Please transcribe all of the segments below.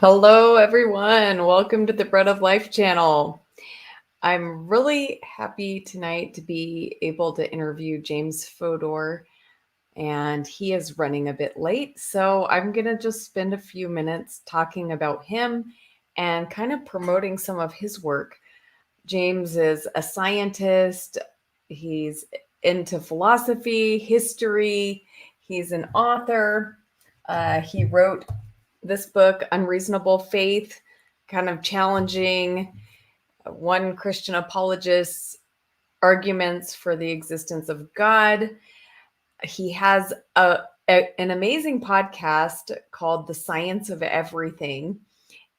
Hello, everyone. Welcome to the Bread of Life channel. I'm really happy tonight to be able to interview James Fodor, and he is running a bit late. So I'm going to just spend a few minutes talking about him and kind of promoting some of his work. James is a scientist, he's into philosophy, history, he's an author. He wrote this book, Unreasonable Faith, kind of challenging one Christian apologist's arguments for the existence of God. He has an amazing podcast called The Science of Everything.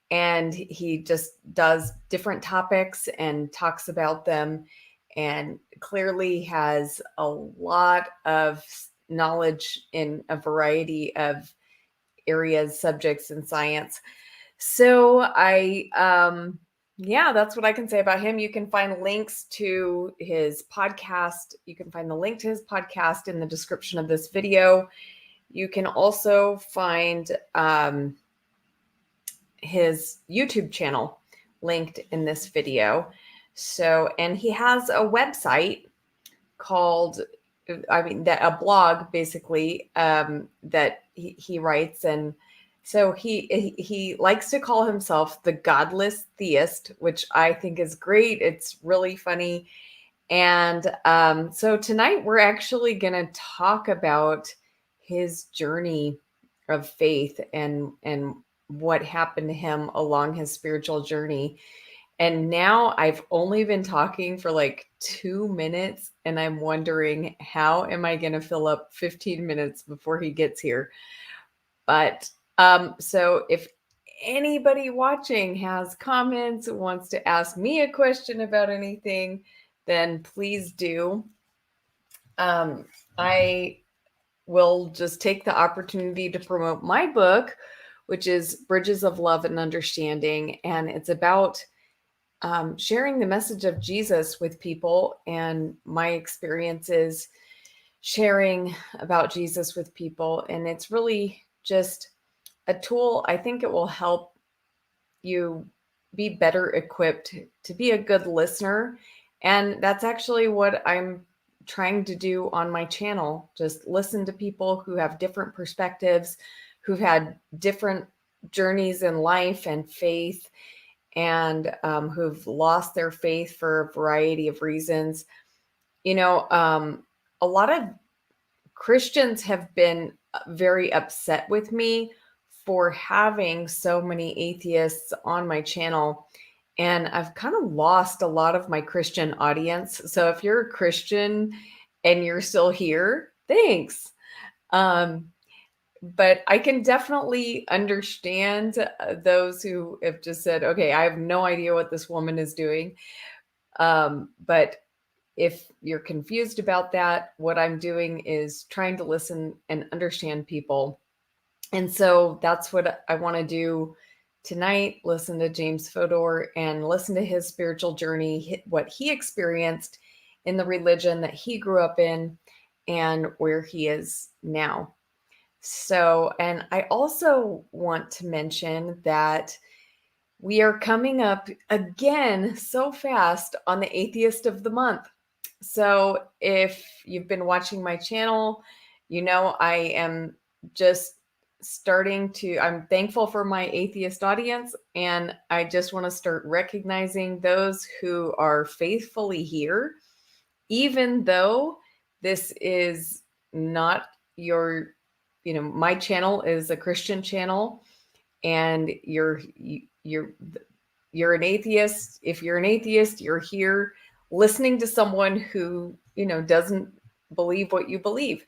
And he just does different topics and talks about them, and clearly has a lot of knowledge in a variety of areas, subjects in science. So yeah, that's what I can say about him. You can find links to his podcast. You can find the link to his podcast in the description of this video. You can also find his YouTube channel linked in this video. So, and he has a website called, a blog basically, that he writes. And so he likes to call himself the Godless Theist, which I think is great. It's really funny. And so tonight we're actually going to talk about his journey of faith and what happened to him along his spiritual journey. And now I've only been talking for like 2 minutes, and I'm wondering, how am I going to fill up 15 minutes before he gets here? But so if anybody watching has comments, wants to ask me a question about anything, then please do. I will just take the opportunity to promote my book, which is Bridges of Love and Understanding. And it's about sharing the message of Jesus with people, and my experiences sharing about Jesus with people. And it's really just a tool. I think it will help you be better equipped to be a good listener. And that's actually what I'm trying to do on my channel. Just listen to people who have different perspectives, who've had different journeys in life and faith, and who've lost their faith for a variety of reasons. A lot of Christians have been very upset with me for having so many atheists on my channel. And I've kind of lost a lot of my Christian audience. So if you're a Christian and you're still here, thanks. But I can definitely understand those who have just said, okay, I have no idea what this woman is doing. But if you're confused about that, what I'm doing is trying to listen and understand people. And so that's what I want to do tonight. Listen to James Fodor and listen to his spiritual journey, what he experienced in the religion that he grew up in, and where he is now. So, and I also want to mention that we are coming up again so fast on the Atheist of the Month. So if you've been watching my channel, you know I am just I'm thankful for my atheist audience, and I just want to start recognizing those who are faithfully here, even though this is not my channel is a Christian channel, and you're an atheist. If you're an atheist, you're here listening to someone who, doesn't believe what you believe.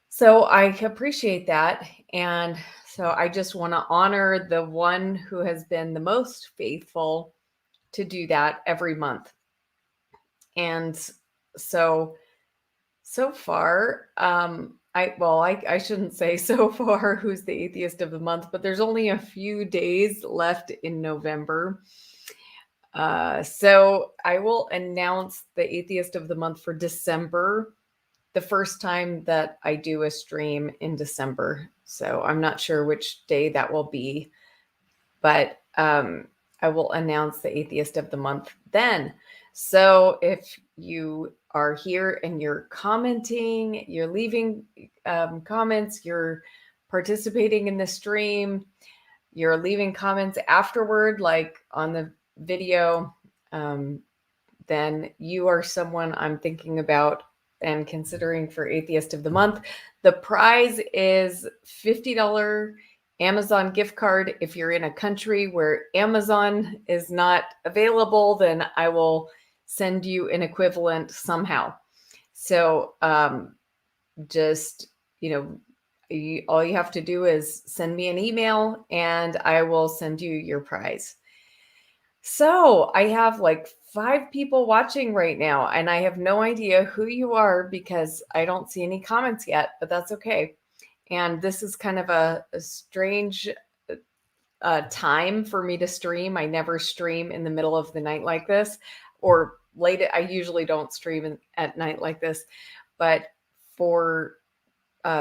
So I appreciate that. And so I just want to honor the one who has been the most faithful to do that every month. And so far, I shouldn't say so far who's the atheist of the month, but there's only a few days left in November. So I will announce the atheist of the month for December the first time that I do a stream in December. So I'm not sure which day that will be, but I will announce the Atheist of the Month then. So if you are here and you're commenting, you're leaving comments, you're participating in the stream, you're leaving comments afterward, like on the video, then you are someone I'm thinking about and considering for Atheist of the Month. The prize is $50 Amazon gift card. If you're in a country where Amazon is not available, then I will send you an equivalent somehow. So just, all you have to do is send me an email and I will send you your prize. So I have like 5 people watching right now, and I have no idea who you are because I don't see any comments yet, but that's okay. And this is kind of a strange time for me to stream. I never stream in the middle of the night like this, or late. I usually don't stream at night like this, but for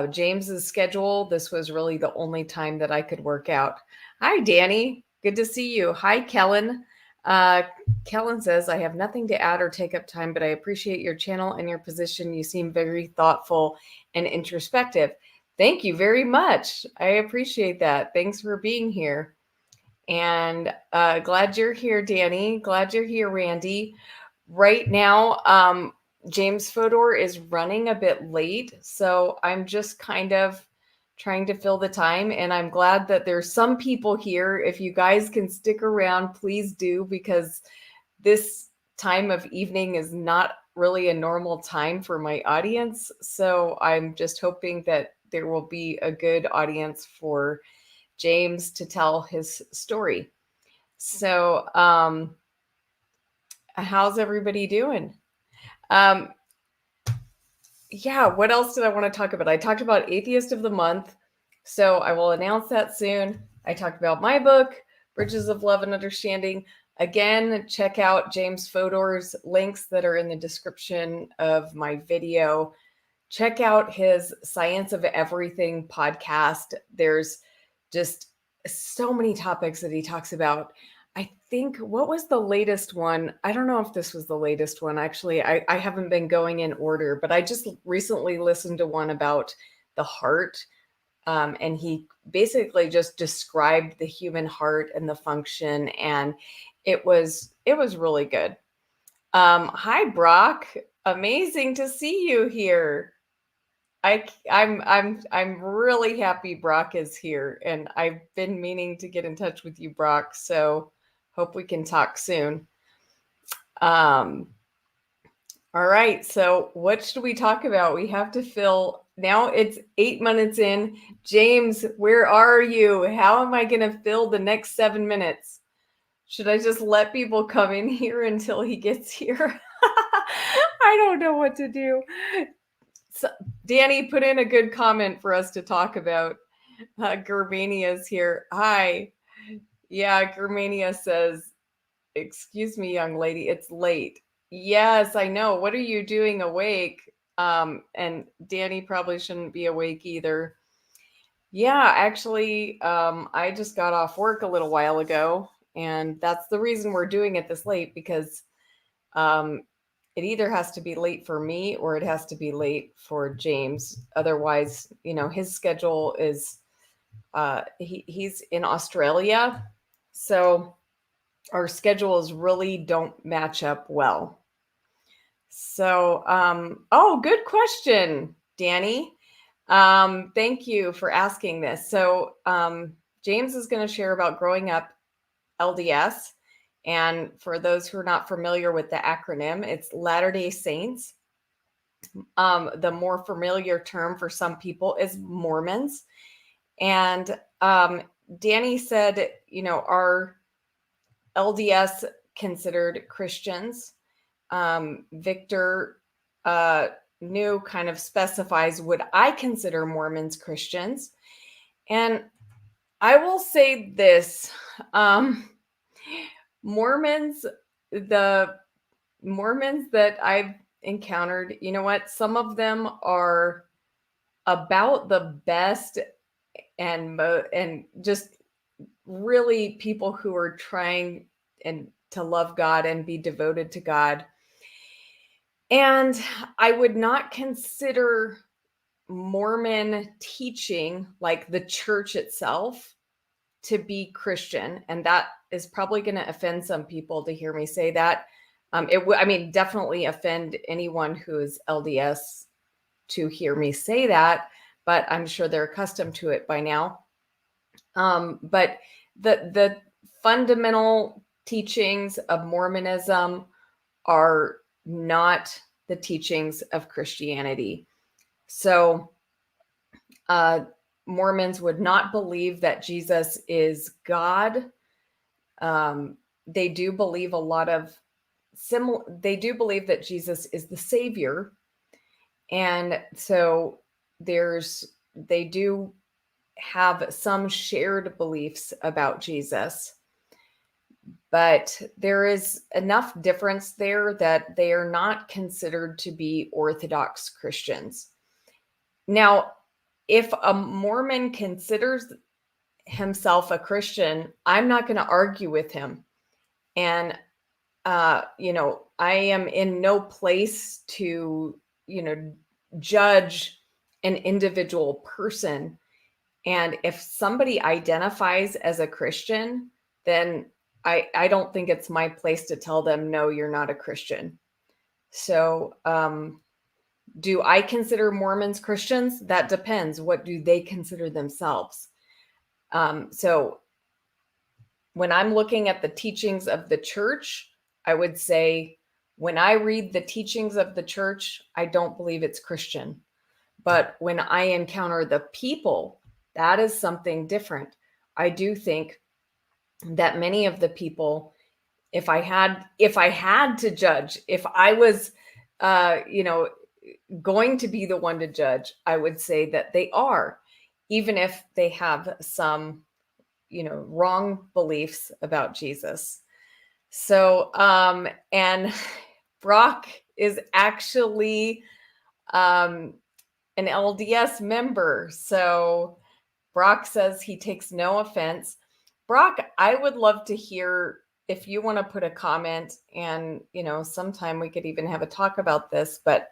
James's schedule, this was really the only time that I could work out. Hi, Danny. Good to see you. Hi, Kellen. Kellen says, I have nothing to add or take up time, but I appreciate your channel and your position. You seem very thoughtful and introspective. Thank you very much. I appreciate that. Thanks for being here. And glad you're here, Danny. Glad you're here, Randy. Right now, James Fodor is running a bit late, so I'm just kind of trying to fill the time, and I'm glad that there's some people here. If you guys can stick around, please do, because this time of evening is not really a normal time for my audience. So I'm just hoping that there will be a good audience for James to tell his story. So how's everybody doing? Yeah, what else did I want to talk about? I talked about Atheist of the Month, so I will announce that soon. I talked about my book, Bridges of Love and Understanding. Again, check out James Fodor's links that are in the description of my video. Check out his Science of Everything podcast. There's just so many topics that he talks about. I think, what was the latest one? I don't know if this was the latest one. Actually, I haven't been going in order, but I just recently listened to one about the heart. And he basically just described the human heart and the function. And it was really good. Hi, Brock. Amazing to see you here. I'm really happy Brock is here, and I've been meaning to get in touch with you, Brock. So hope we can talk soon. All right. So what should we talk about? We have to fill. Now it's 8 minutes in. James, where are you? How am I going to fill the next 7 minutes? Should I just let people come in here until he gets here? I don't know what to do. So, Danny, put in a good comment for us to talk about. Germania's here. Hi. Yeah, Germania says, excuse me, young lady, it's late. Yes, I know. What are you doing awake? And Danny probably shouldn't be awake either. Yeah, actually, I just got off work a little while ago, and that's the reason we're doing it this late, because it either has to be late for me or it has to be late for James. Otherwise, his schedule is, he's in Australia. So our schedules really don't match up well. So, oh, good question, Danny. Thank you for asking this. So James is going to share about growing up LDS. And for those who are not familiar with the acronym, it's Latter-day Saints. The more familiar term for some people is Mormons. And Danny said, are LDS considered Christians? Victor New kind of specifies, would I consider Mormons Christians? And I will say this, the Mormons that I've encountered, you know what? Some of them are about the best and just really people who are trying and to love God and be devoted to God. And I would not consider Mormon teaching, like the church itself, to be Christian. And that is probably going to offend some people to hear me say that. Definitely offend anyone who is LDS to hear me say that, but I'm sure they're accustomed to it by now. But the fundamental teachings of Mormonism are not the teachings of Christianity. So Mormons would not believe that Jesus is God. They do believe they do believe that Jesus is the Savior. And so they do have some shared beliefs about Jesus, but there is enough difference there that they are not considered to be Orthodox Christians. Now, if a Mormon considers himself a Christian, I'm not going to argue with him. And, I am in no place to, judge an individual person. And if somebody identifies as a Christian, then I don't think it's my place to tell them, no, you're not a Christian. So, do I consider Mormons Christians? That depends. What do they consider themselves? So when I'm looking at the teachings of the church, I would say when I read the teachings of the church, I don't believe it's Christian. But when I encounter the people, that is something different. I do think that many of the people, if I had to judge, if I was, going to be the one to judge, I would say that they are, even if they have some, wrong beliefs about Jesus. So, and Brock is actually an LDS member. So Brock says he takes no offense. Brock, I would love to hear if you want to put a comment, and, sometime we could even have a talk about this, but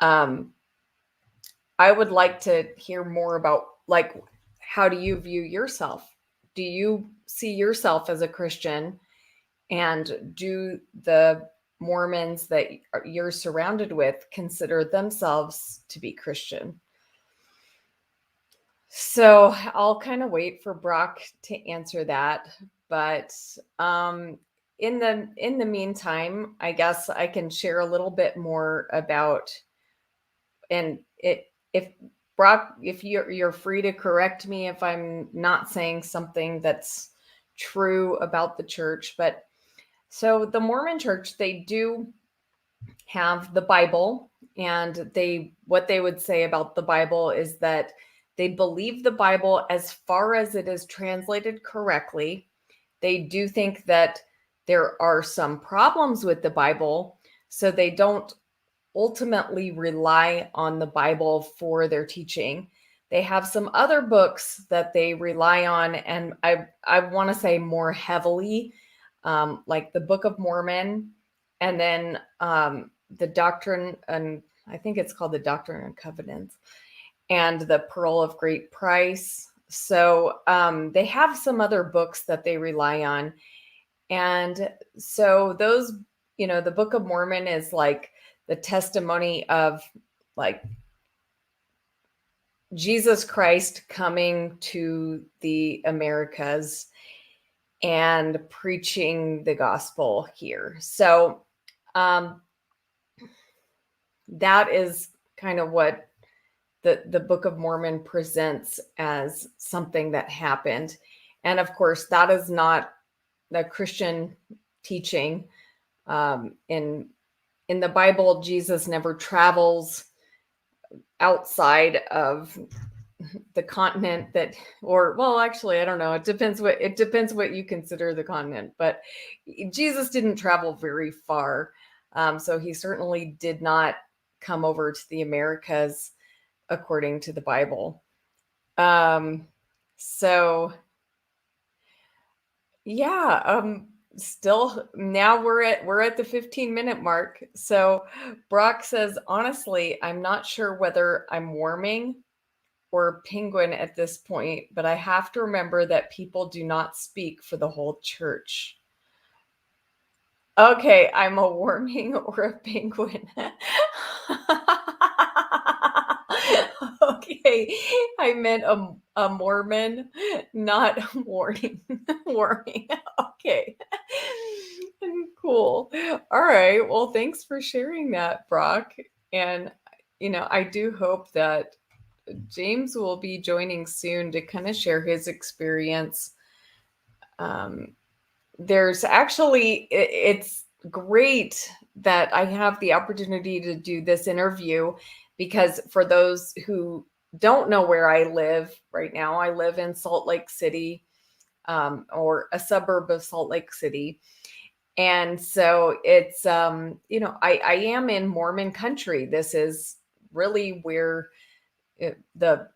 I would like to hear more about, like, how do you view yourself? Do you see yourself as a Christian? And do the Mormons that you're surrounded with consider themselves to be Christian? So I'll kind of wait for Brock to answer that. But in the meantime, I guess I can share a little bit more about, and if Brock, if you're free to correct me if I'm not saying something that's true about the church. But so the Mormon church, they do have the Bible, and what they would say about the Bible is that they believe the Bible as far as it is translated correctly. They do think that there are some problems with the Bible, so they don't ultimately rely on the Bible for their teaching. They have some other books that they rely on, and I want to say more heavily, like the Book of Mormon, and then the Doctrine, and I think it's called the Doctrine and Covenants, and the Pearl of Great Price. So they have some other books that they rely on. And so those, the Book of Mormon is like the testimony of, like, Jesus Christ coming to the Americas and preaching the gospel here. So that is kind of what the Book of Mormon presents as something that happened. And of course, that is not the Christian teaching. In the Bible, Jesus never travels outside of the continent that, or, well, actually, I don't know. It depends what you consider the continent, but Jesus didn't travel very far. So he certainly did not come over to the Americas according to the Bible. So Yeah, still now we're at the 15-minute mark. So Brock says, honestly, I'm not sure whether I'm warming or penguin at this point, but I have to remember that people do not speak for the whole church. Okay, I'm a warming or a penguin. Okay, I meant a Mormon, not warning. Warming. Okay. Cool. All right. Well, thanks for sharing that, Brock. And, I do hope that James will be joining soon to kind of share his experience. There's actually, it's great that I have the opportunity to do this interview, because for those who don't know where I live right now, I live in Salt Lake City, or a suburb of Salt Lake City. And so it's, I am in Mormon country. This is really where the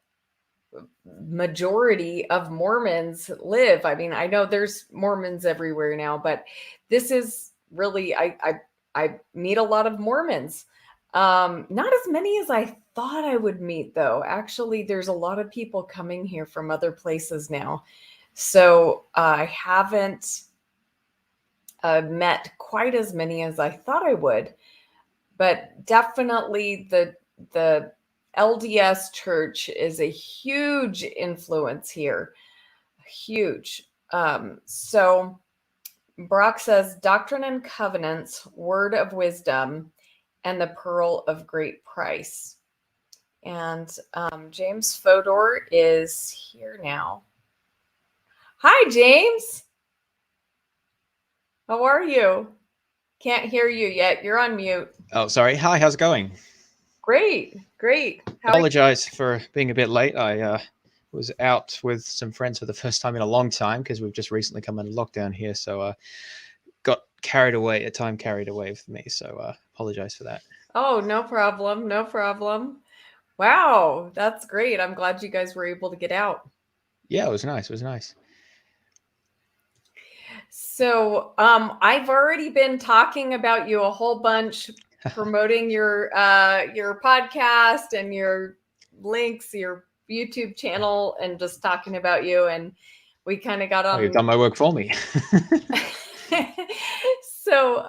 majority of Mormons live. I mean, I know there's Mormons everywhere now, but this is really, I meet a lot of Mormons. Not as many as I thought I would meet, though. Actually, there's a lot of people coming here from other places now. So I haven't met quite as many as I thought I would, but definitely the LDS church is a huge influence here. Huge. So Brock says Doctrine and Covenants, Word of Wisdom, and the Pearl of Great Price. And James Fodor is here now. Hi, James. How are you? Can't hear you yet. You're on mute. Oh, sorry. Hi, how's it going? Great. Apologize for being a bit late. I was out with some friends for the first time in a long time because we've just recently come under lockdown here. So got carried away, time carried away with me. So apologize for that. Oh, no problem. No problem. Wow, that's great. I'm glad you guys were able to get out. Yeah, it was nice. It was nice. So, I've already been talking about you a whole bunch, promoting your podcast and your links, your YouTube channel, and just talking about you. And we kind of got on. Oh, you've done my work for me. So,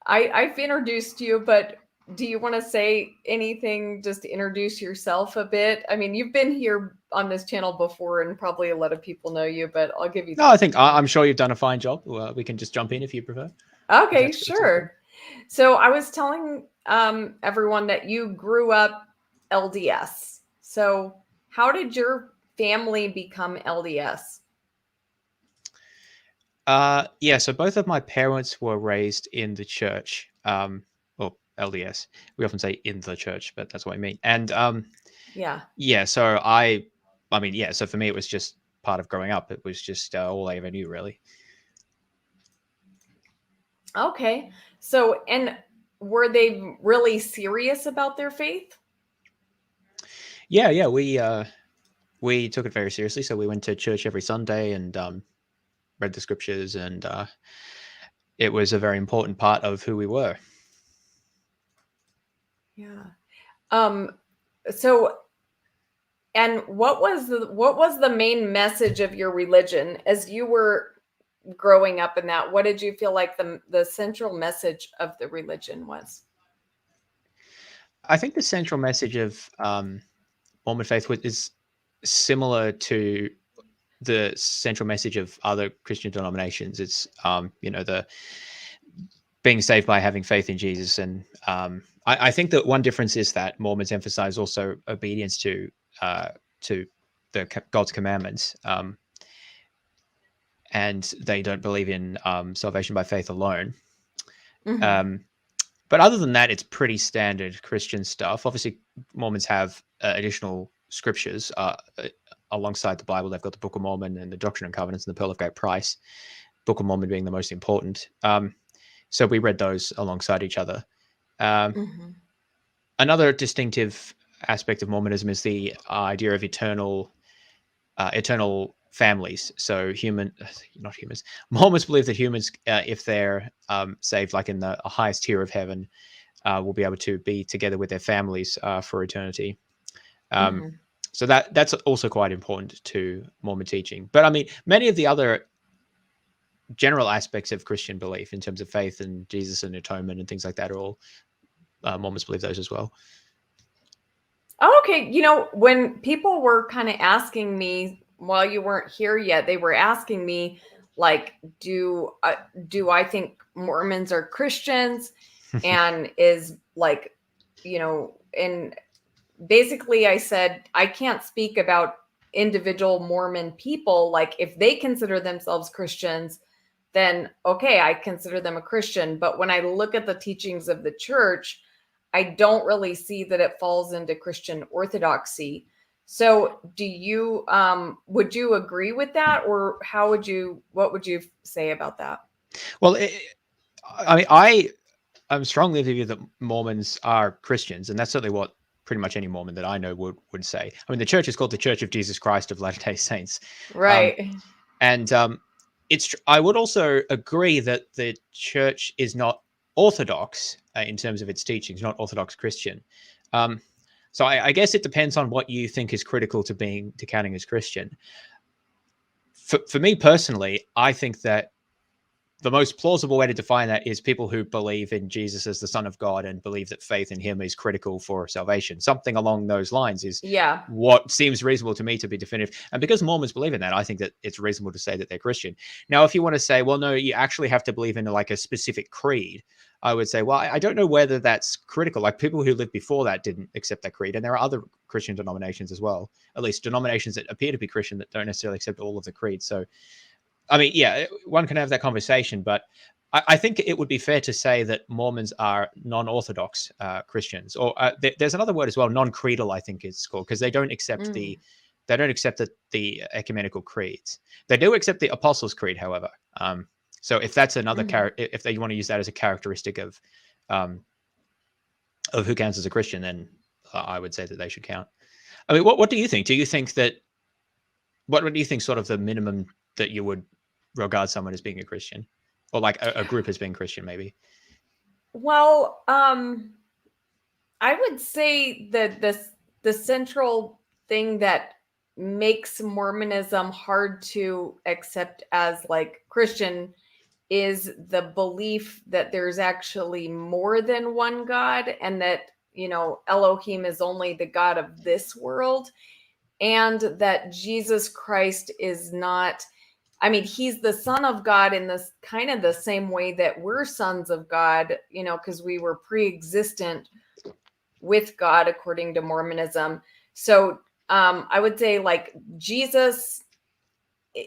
I've introduced you, but do you want to say anything just to introduce yourself a bit? I mean, you've been here on this channel before and probably a lot of people know you, but I'll give you No, I think I'm sure you've done a fine job. We can just jump in if you prefer. Okay, sure. So I was telling everyone that you grew up LDS. So how did your family become LDS? Yeah, so both of my parents were raised in the church, or LDS. We often say in the church, but that's what I mean. And yeah. So so for me, it was just part of growing up. It was just all I ever knew, really. Okay. So, and were they really serious about their faith? Yeah. We took it very seriously. So we went to church every Sunday and read the scriptures, and it was a very important part of who we were. Yeah. So, and what was the main message of your religion as you were growing up in that? What did you feel like the central message of the religion was? I think the central message of Mormon faith is similar to the central message of other Christian denominations. It's the being saved by having faith in Jesus, and I think that one difference is that Mormons emphasize also obedience to the God's commandments, and they don't believe in salvation by faith alone. Mm-hmm. But other than that, it's pretty standard Christian stuff. Obviously, Mormons have additional scriptures alongside the Bible. They've got the Book of Mormon and the Doctrine and Covenants and the Pearl of Great Price. Book of Mormon being the most important. So we read those alongside each other. Mm-hmm. Another distinctive aspect of Mormonism is the idea of eternal families. So not humans, Mormons believe that humans, if they're saved, like in the highest tier of heaven, will be able to be together with their families for eternity. Mhm. So that's also quite important to Mormon teaching. But I mean, many of the other general aspects of Christian belief in terms of faith and Jesus and atonement and things like that are all Mormons believe those as well. Okay, when people were kind of asking me while you weren't here yet, they were asking me like, do I think Mormons are Christians? And is like, and basically I said I can't speak about individual Mormon people. Like if they consider themselves Christians, then okay, I consider them a Christian. But when I look at the teachings of the church, I don't really see that it falls into Christian orthodoxy. So would you agree with that, or what would you say about that? Well, I mean, I'm strongly of the view that Mormons are Christians, and that's certainly what pretty much any Mormon that I know would say. I mean, the church is called the Church of Jesus Christ of Latter-day Saints. Um, Right. and I would also agree that the church is not orthodox in terms of its teachings, not Orthodox Christian. So I guess it depends on what you think is critical to counting as Christian. For me personally, I think that the most plausible way to define that is people who believe in Jesus as the Son of God and believe that faith in him is critical for salvation. Something along those lines is Yeah. what seems reasonable to me to be definitive. And because Mormons believe in that, I think that it's reasonable to say that they're Christian. Now, if you want to say, well, no, you actually have to believe in like a specific creed, I would say, well, I don't know whether that's critical. Like people who lived before that didn't accept that creed. And there are other Christian denominations as well, at least denominations that appear to be Christian that don't necessarily accept all of the creeds. So I mean, yeah, one can have that conversation, but I think it would be fair to say that Mormons are non-Orthodox Christians, or there's another word as well, non-creedal, I think it's called, because they don't accept Mm. the ecumenical creeds. They do accept the Apostles' Creed, however. So if that's another Mhm. if they want to use that as a characteristic um, of who counts as a Christian, then I would say that they should count. I mean, what do you think? Do you think that what do you think sort of the minimum that you would regard someone as being a Christian, or like a group as being Christian, maybe? Well, I would say that the central thing that makes Mormonism hard to accept as like Christian is the belief that there's actually more than one God, and that, Elohim is only the God of this world, and that Jesus Christ is not, I mean, he's the Son of God in this kind of the same way that we're sons of God, because we were pre-existent with God according to Mormonism. So I would say like Jesus,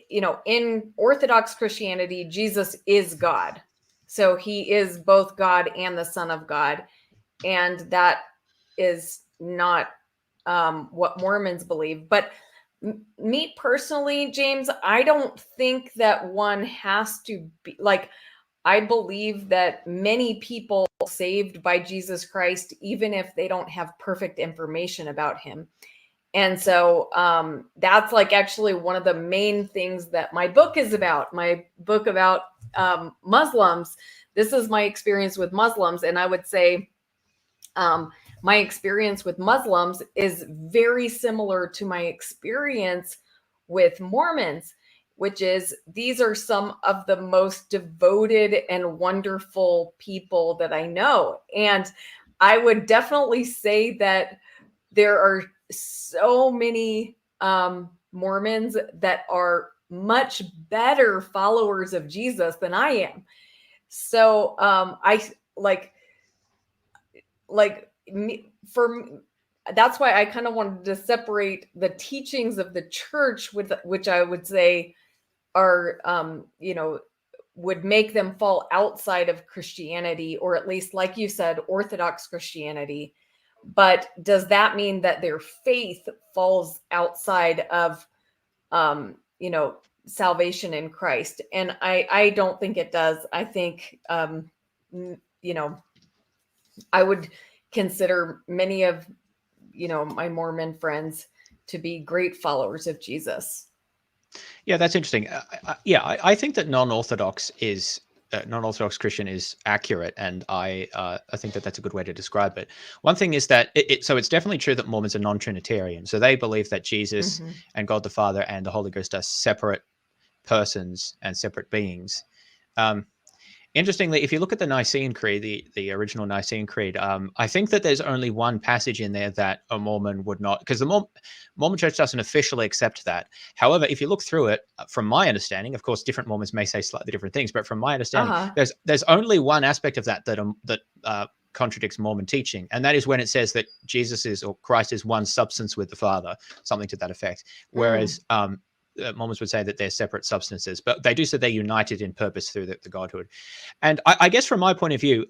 in Orthodox Christianity, Jesus is God. So he is both God and the Son of God. And that is not what Mormons believe. But me personally, James, I don't think that one has to be like, I believe that many people saved by Jesus Christ, even if they don't have perfect information about him. And so that's like actually one of the main things that my book is about. My book about Muslims. This is my experience with Muslims. And I would say my experience with Muslims is very similar to my experience with Mormons, which is these are some of the most devoted and wonderful people that I know. And I would definitely say that there are so many Mormons that are much better followers of Jesus than I am. So I like me, that's why I kind of wanted to separate the teachings of the church, with which I would say are would make them fall outside of Christianity, or at least, like you said, Orthodox Christianity. But does that mean that their faith falls outside of salvation in Christ? And I don't think it does. I think you know I would consider many of my Mormon friends to be great followers of Jesus. Yeah, that's interesting. I think that non-Orthodox Christian is accurate, and I think that that's a good way to describe it. One thing is that so it's definitely true that Mormons are non-Trinitarian, so they believe that Jesus Hmm. and God the Father and the Holy Ghost are separate persons and separate beings. Um, Interestingly, if you look at the Nicene Creed, the original Nicene Creed, I think that there's only one passage in there that a Mormon would not, because the Mormon Church doesn't officially accept that. However, if you look through it, from my understanding, of course, different Mormons may say slightly different things, but from my understanding, Uh-huh. there's only one aspect of that contradicts Mormon teaching, and that is when it says that Jesus is, or Christ is, one substance with the Father, something to that effect. Whereas Mm. Mormons would say that they're separate substances, but they do say they're united in purpose through the Godhood. And I guess from my point of view,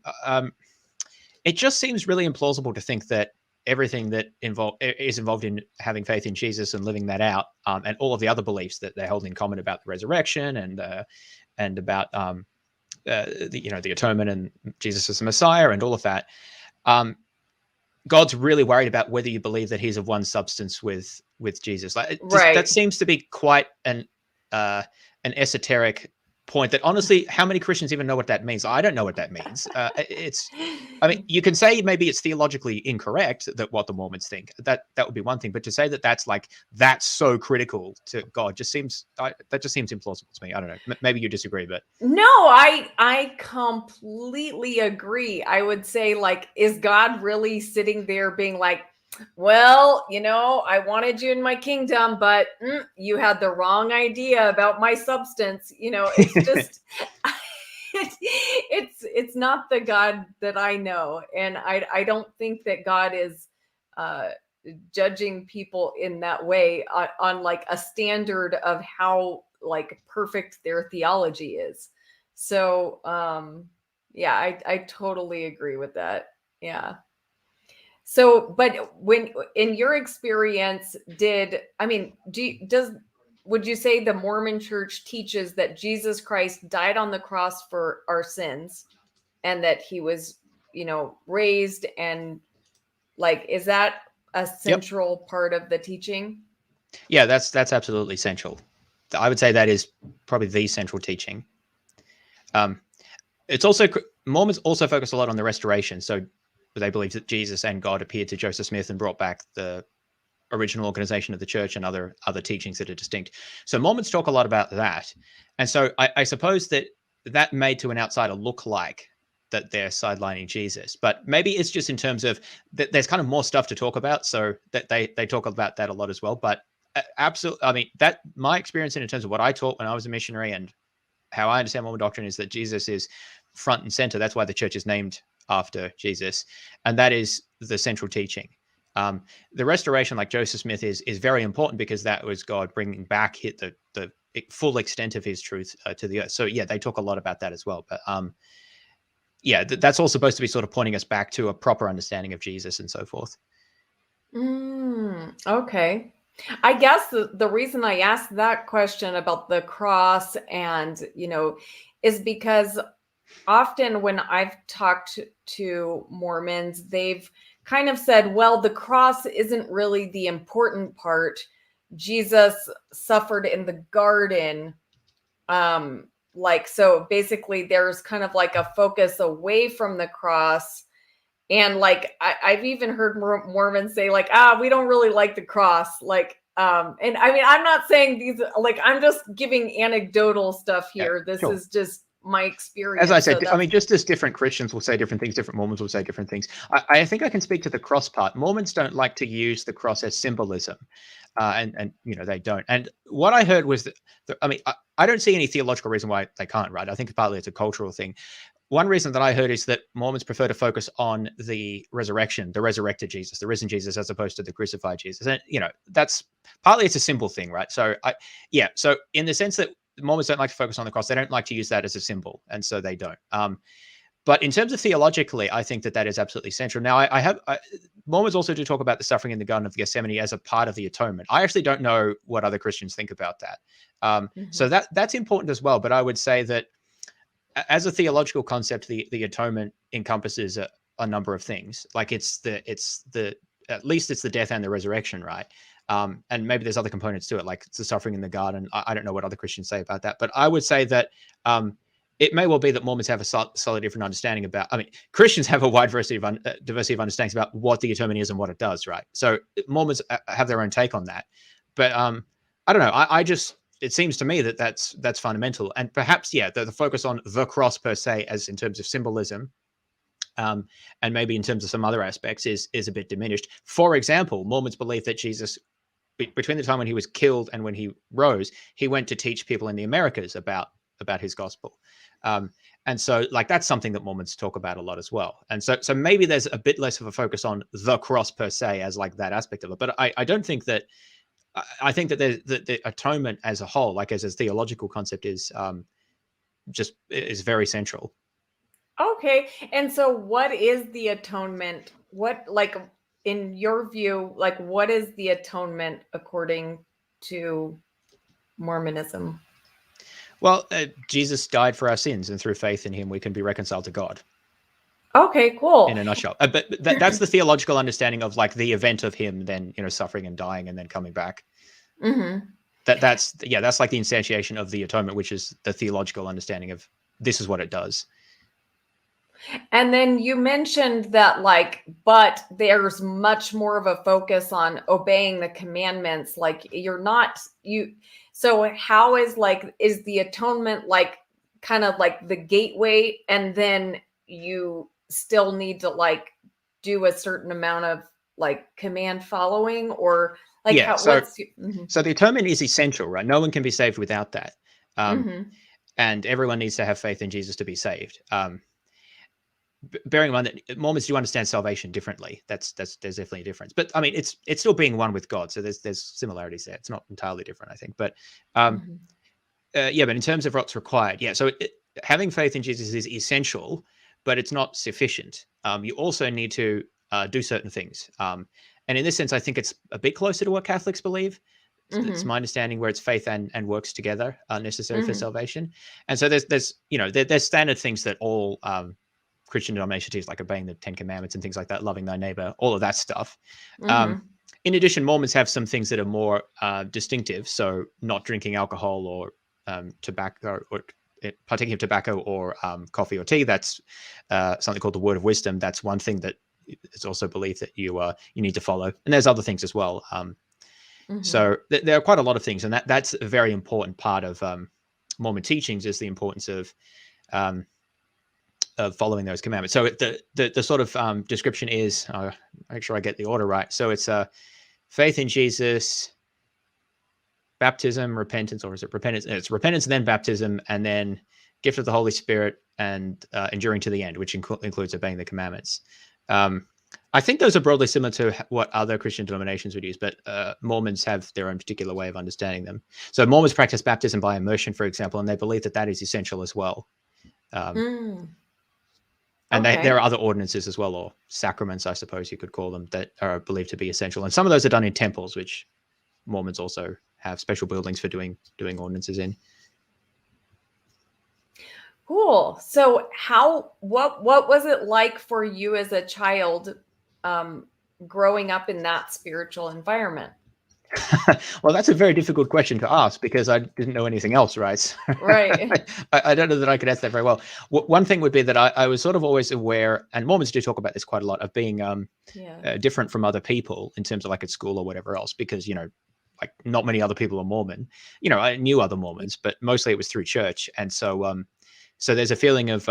it just seems really implausible to think that everything that is involved in having faith in Jesus and living that out, and all of the other beliefs that they hold in common about the resurrection and about the atonement and Jesus as the Messiah and all of that. God's really worried about whether you believe that He's of one substance with Jesus. Like that Right. seems to be quite an esoteric point. That honestly, how many Christians even know what that means? I don't know what that means. I mean, you can say maybe it's theologically incorrect that what the Mormons think. That would be one thing, but to say that that's so critical to God just seems implausible to me. I don't know. Maybe you disagree, but No, I completely agree. I would say, like, is God really sitting there being like, well, I wanted you in my kingdom, but you had the wrong idea about my substance. It's just it's not the God that I know, and I don't think that God is uh judging people in that way on like a standard of how like perfect their theology is. So yeah, I totally agree with that. Yeah. So, but when in your experience, would you say the Mormon church teaches that Jesus Christ died on the cross for our sins and that he was, raised, and like, is that a yep, central part of the teaching? yeah, that's absolutely essential. I would say that is probably the central teaching. Um, it's also Mormons also focus a lot on the restoration. So they believe that Jesus and God appeared to Joseph Smith and brought back the original organization of the church and other teachings that are distinct. So Mormons talk a lot about that, and so I suppose that may to an outsider look like that they're sidelining Jesus, but maybe it's just in terms of that there's kind of more stuff to talk about, so that they talk about that a lot as well. But absolutely, I mean, that my experience in terms of what I taught when I was a missionary and how I understand Mormon doctrine is that Jesus is front and center. That's why the church is named after Jesus, and that is the central teaching. The restoration, like Joseph Smith, is very important because that was God bringing back the full extent of His truth to the earth. So yeah, they talk a lot about that as well. But that's all supposed to be sort of pointing us back to a proper understanding of Jesus and so forth. Okay. I guess the reason I asked that question about the cross and, is because often when I've talked to Mormons, they've kind of said, well, the cross isn't really the important part. Jesus suffered in the garden. So basically there's kind of like a focus away from the cross. And like I've even heard Mormons say, like, we don't really like the cross. Like, and I mean, I'm not saying these, like, I'm just giving anecdotal stuff Yeah, here. This sure. is just my As I experience. So said, I that's mean, just as different Christians will say different things, different Mormons will say different things. I think I can speak to the cross part. Mormons don't like to use the cross as symbolism, and they don't. And what I heard was that, I mean, I don't see any theological reason why they can't, right? I think partly it's a cultural thing. One reason that I heard is that Mormons prefer to focus on the resurrection, the resurrected Jesus, the risen Jesus, as opposed to the crucified Jesus. And that's partly it's a symbol thing, right? So so in the sense that Mormons don't like to focus on the cross, they don't like to use that as a symbol, and so they don't. But in terms of theologically, I think that is absolutely central. Now, Mormons also do talk about the suffering in the Garden of Gethsemane as a part of the atonement. I actually don't know what other Christians think about that. So Mhm. that's important as well. But I would say that as a theological concept, the atonement encompasses a number of things. Like it's the at least it's the death and the resurrection, right? And maybe there's other components to it, like it's the suffering in the garden. I don't know what other Christians say about that, but I would say that it may well be that Mormons have a slightly different understanding about. I mean, Christians have a wide diversity of understandings about what the atonement is and what it does, right? So Mormons have their own take on that, but I don't know. I just, it seems to me that that's fundamental, and perhaps the focus on the cross per se, as in terms of symbolism, and maybe in terms of some other aspects, is a bit diminished. For example, Mormons believe that Jesus, between the time when he was killed and when he rose, he went to teach people in the Americas about his gospel. And so like that's something that Mormons talk about a lot as well. And so maybe there's a bit less of a focus on the cross per se as like that aspect of it. But I don't think that, I think that the atonement as a whole, like as a theological concept, is very central. Okay. And so what is the atonement? What, like, in your view, like, what is the atonement according to Mormonism? Well, Jesus died for our sins, and through faith in him, we can be reconciled to God. Okay, cool. In a nutshell. But that's the theological understanding of like the event of him then, suffering and dying and then coming back. Mm-hmm. That's like the instantiation of the atonement, which is the theological understanding of this is what it does. And then you mentioned that, like, but there's much more of a focus on obeying the commandments. Like, so how is the atonement like kind of like the gateway, and then you still need to like do a certain amount of like command following, or like so the atonement is essential, right? No one can be saved without that. And everyone needs to have faith in Jesus to be saved. Bearing in mind that Mormons do understand salvation differently. There's definitely a difference, but I mean, it's still being one with God. So there's similarities there. It's not entirely different, I think. But but in terms of what's required, so having faith in Jesus is essential, but it's not sufficient. You also need to do certain things. And in this sense, I think it's a bit closer to what Catholics believe. It's my understanding, where it's faith and works together are necessary for salvation. And so there's standard things that all Christian denominations use, like obeying the 10 Commandments and things like that, loving thy neighbor, all of that stuff. In addition, Mormons have some things that are more distinctive. So not drinking alcohol or tobacco, or partaking of tobacco or coffee or tea. That's something called the Word of Wisdom. That's one thing that it's also believed that you need to follow. And there's other things as well. So there are quite a lot of things, and that's a very important part of Mormon teachings, is the importance of following those commandments. So the sort of description is, make sure I get the order right. So it's faith in Jesus, baptism, repentance, or is it repentance? It's repentance and then baptism, and then gift of the Holy Spirit, and enduring to the end, which includes obeying the commandments. I think those are broadly similar to what other Christian denominations would use, but Mormons have their own particular way of understanding them. So Mormons practice baptism by immersion, for example, and they believe that is essential as well. And there are other ordinances as well, or sacraments, I suppose you could call them, that are believed to be essential. And some of those are done in temples, which Mormons also have special buildings for doing ordinances in. Cool. So what was it like for you as a child growing up in that spiritual environment? Well, that's a very difficult question to ask, because I didn't know anything else, right? Right. I don't know that I could answer that very well. One thing would be that I was sort of always aware, and Mormons do talk about this quite a lot, of being different from other people in terms of like at school or whatever else, because, like not many other people are Mormon. I knew other Mormons, but mostly it was through church. And so there's a feeling of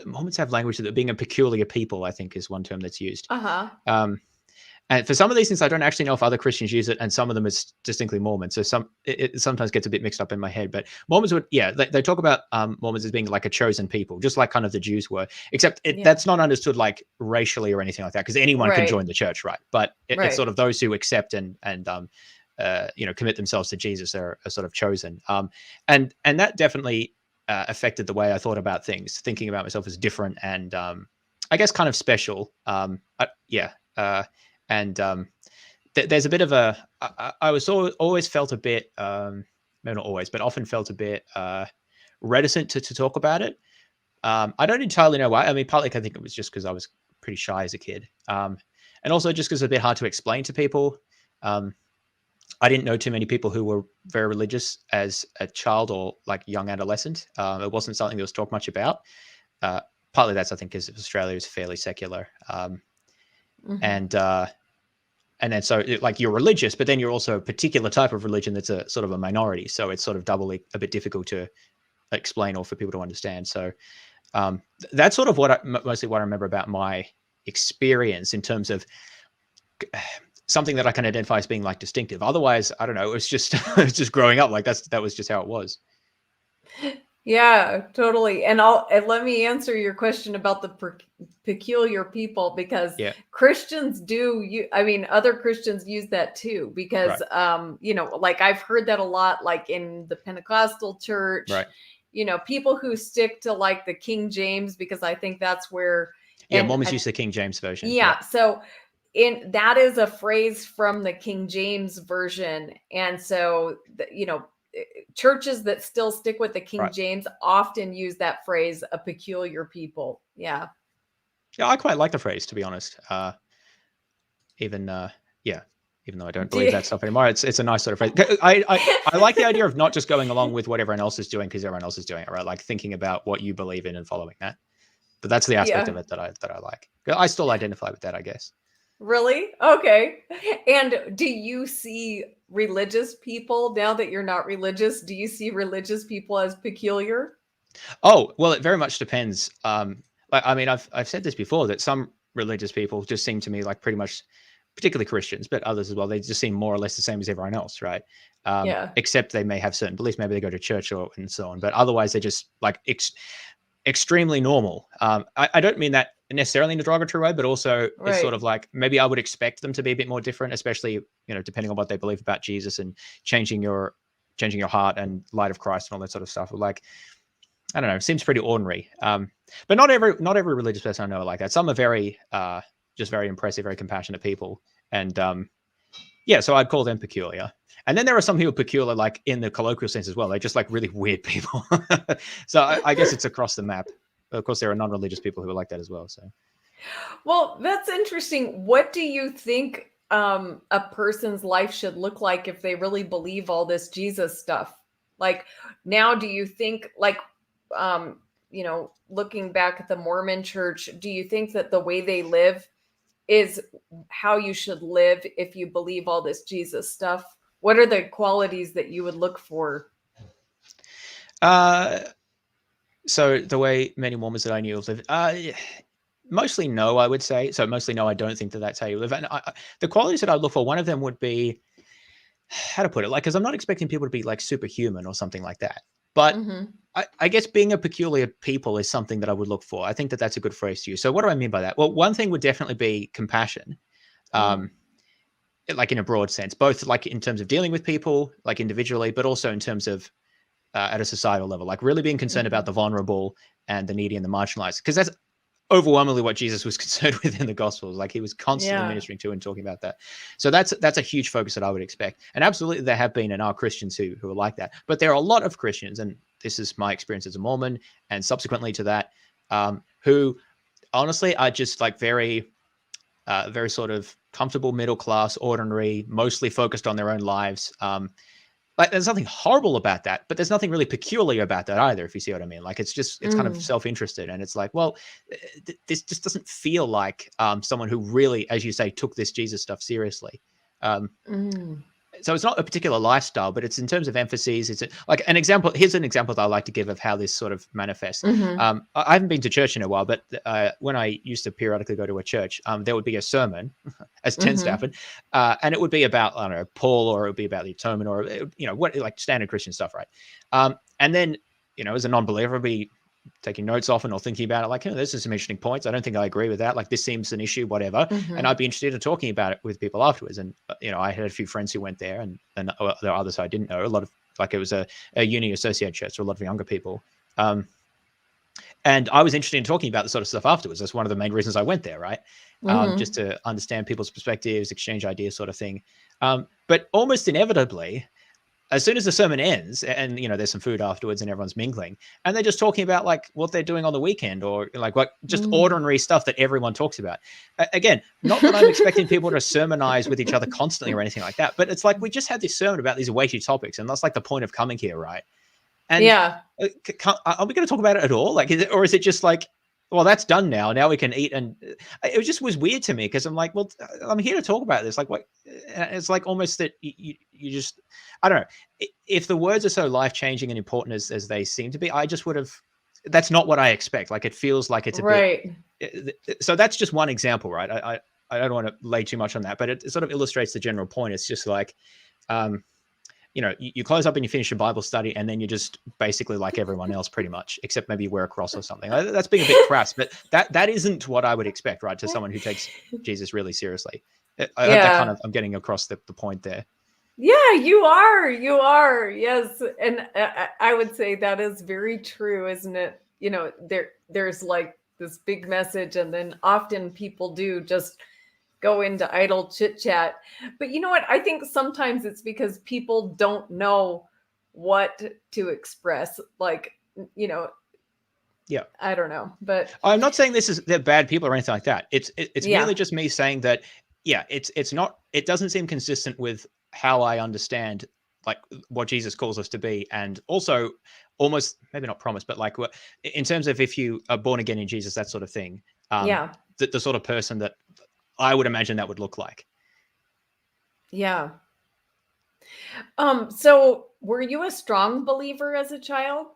Mormons have language that being a peculiar people, I think, is one term that's used. And for some of these things, I don't actually know if other Christians use it, and some of them is distinctly Mormon. So it sometimes gets a bit mixed up in my head. But Mormons would, they talk about Mormons as being like a chosen people, just like kind of the Jews were. Except that's not understood like racially or anything like that, because anyone can join the church, right? But it's sort of those who accept and commit themselves to Jesus are sort of chosen. And that definitely affected the way I thought about things, thinking about myself as different and I guess kind of special. There's a bit of I was always felt a bit, maybe not always, but often felt a bit reticent to talk about it. I don't entirely know why. I mean, partly I think it was just because I was pretty shy as a kid. And also just because it's a bit hard to explain to people. I didn't know too many people who were very religious as a child or like young adolescent. It wasn't something that was talked much about. Partly that's, I think, because Australia is fairly secular. And then so like you're religious, but then you're also a particular type of religion that's a sort of a minority. So it's sort of doubly a bit difficult to explain or for people to understand. So that's sort of mostly what I remember about my experience in terms of something that I can identify as being like distinctive. Otherwise, I don't know. It was just it's just growing up like that was just how it was. Yeah, totally. And let me answer your question about the peculiar people, because Christians other Christians use that too, because like I've heard that a lot, like in the Pentecostal church, people who stick to like the King James, because I think that's where Mormons use the King James version. So that is a phrase from the King James version. And so, churches that still stick with the King James often use that phrase, a peculiar people. Yeah. Yeah, I quite like the phrase, to be honest. Even though I don't believe that stuff anymore, it's a nice sort of phrase. I like the idea of not just going along with what everyone else is doing because everyone else is doing it, right? Like thinking about what you believe in and following that. But that's the aspect of it that I like. I still identify with that, I guess. Really? Okay. And do you see religious people, now that you're not religious, do you see religious people as peculiar? Oh, well, it very much depends. I've said this before, that some religious people just seem to me like pretty much, particularly Christians, but others as well, they just seem more or less the same as everyone else, right? Except they may have certain beliefs, maybe they go to church and so on, but otherwise they're just like extremely normal. I don't mean that necessarily in a derogatory way, but also it's sort of like maybe I would expect them to be a bit more different, especially depending on what they believe about Jesus and changing your heart and light of Christ and all that sort of stuff. Like, I don't know, it seems pretty ordinary. But not every religious person I know are like that. Some are very just very impressive, very compassionate people, and so I'd call them peculiar. And then there are some people peculiar, like in the colloquial sense as well. They're just like really weird people. So I guess it's across the map. Of course, there are non-religious people who are like that as well. So, well, that's interesting. What do you think a person's life should look like if they really believe all this Jesus stuff? Like, now, do you think, like, looking back at the Mormon church, do you think that the way they live is how you should live if you believe all this Jesus stuff? What are the qualities that you would look for? So the way many Mormons that I knew live, mostly no, I would say. So mostly no, I don't think that that's how you live. And the qualities that I look for, one of them would be, how to put it, like, because I'm not expecting people to be like superhuman or something like that. But I guess being a peculiar people is something that I would look for. I think that that's a good phrase to use. So what do I mean by that? Well, one thing would definitely be compassion. Like in a broad sense, both like in terms of dealing with people, like individually, but also in terms of at a societal level, like really being concerned about the vulnerable and the needy and the marginalized, because that's overwhelmingly what Jesus was concerned with in the Gospels. Like he was constantly ministering to and talking about that. So that's a huge focus that I would expect. And absolutely there have been and are Christians who are like that. But there are a lot of Christians, and this is my experience as a Mormon and subsequently to that, who honestly are just like very sort of comfortable, middle class, ordinary, mostly focused on their own lives. Like there's nothing horrible about that, but there's nothing really peculiar about that either, if you see what I mean. Like it's kind of self-interested, and it's like, well, this just doesn't feel like someone who really, as you say, took this Jesus stuff seriously. So it's not a particular lifestyle, but it's in terms of emphases. It's like an example. Here's an example that I like to give of how this sort of manifests. I haven't been to church in a while, but when I used to periodically go to a church, there would be a sermon, as tends to happen, and it would be about, I don't know, Paul, or it would be about the atonement, or what, like standard Christian stuff, right? And then as a non-believer, I'd be taking notes often or thinking about it, like, this is some interesting points. I don't think I agree with that. Like, this seems an issue, whatever. And I'd be interested in talking about it with people afterwards. And, I had a few friends who went there, and there are others I didn't know. A lot of, like, it was a uni associate church, so a lot of younger people. And I was interested in talking about this sort of stuff afterwards. That's one of the main reasons I went there, right? Just to understand people's perspectives, exchange ideas, sort of thing. But almost inevitably, as soon as the sermon ends and, you know, there's some food afterwards and everyone's mingling and they're just talking about like what they're doing on the weekend or like what just ordinary stuff that everyone talks about. Again, not that I'm expecting people to sermonize with each other constantly or anything like that, but it's like we just had this sermon about these weighty topics and that's like the point of coming here, right? And Yeah. are we going to talk about it at all? Like, or is it just like, well, that's done now. Now we can eat. And it just was weird to me because I'm like, well, I'm here to talk about this. Like, what? It's like almost that you just, I don't know. If the words are so life changing and important as they seem to be, I just would have. That's not what I expect. Like, it feels like it's a right. bit. So that's just one example, right? I don't want to lay too much on that, but it sort of illustrates the general point. It's just like, you know, you close up and you finish your Bible study and then you're just basically like everyone else pretty much, except maybe you wear a cross or something. That's being a bit crass, but that isn't what I would expect, right? To someone who takes Jesus really seriously. I hope that kind of, I'm getting across the point there. Yeah, you are. Yes. And I would say that is very true, isn't it? You know, there's like this big message and then often people do just go into idle chit chat. But you know what? I think sometimes it's because people don't know what to express. Like, you know, yeah, I don't know, but I'm not saying they're bad people or anything like that. It's yeah. merely just me saying that, yeah, it's not, it doesn't seem consistent with how I understand like what Jesus calls us to be. And also almost maybe not promise, but like in terms of if you are born again in Jesus, that sort of thing. Yeah. The sort of person that I would imagine that would look like. Yeah. So were you a strong believer as a child?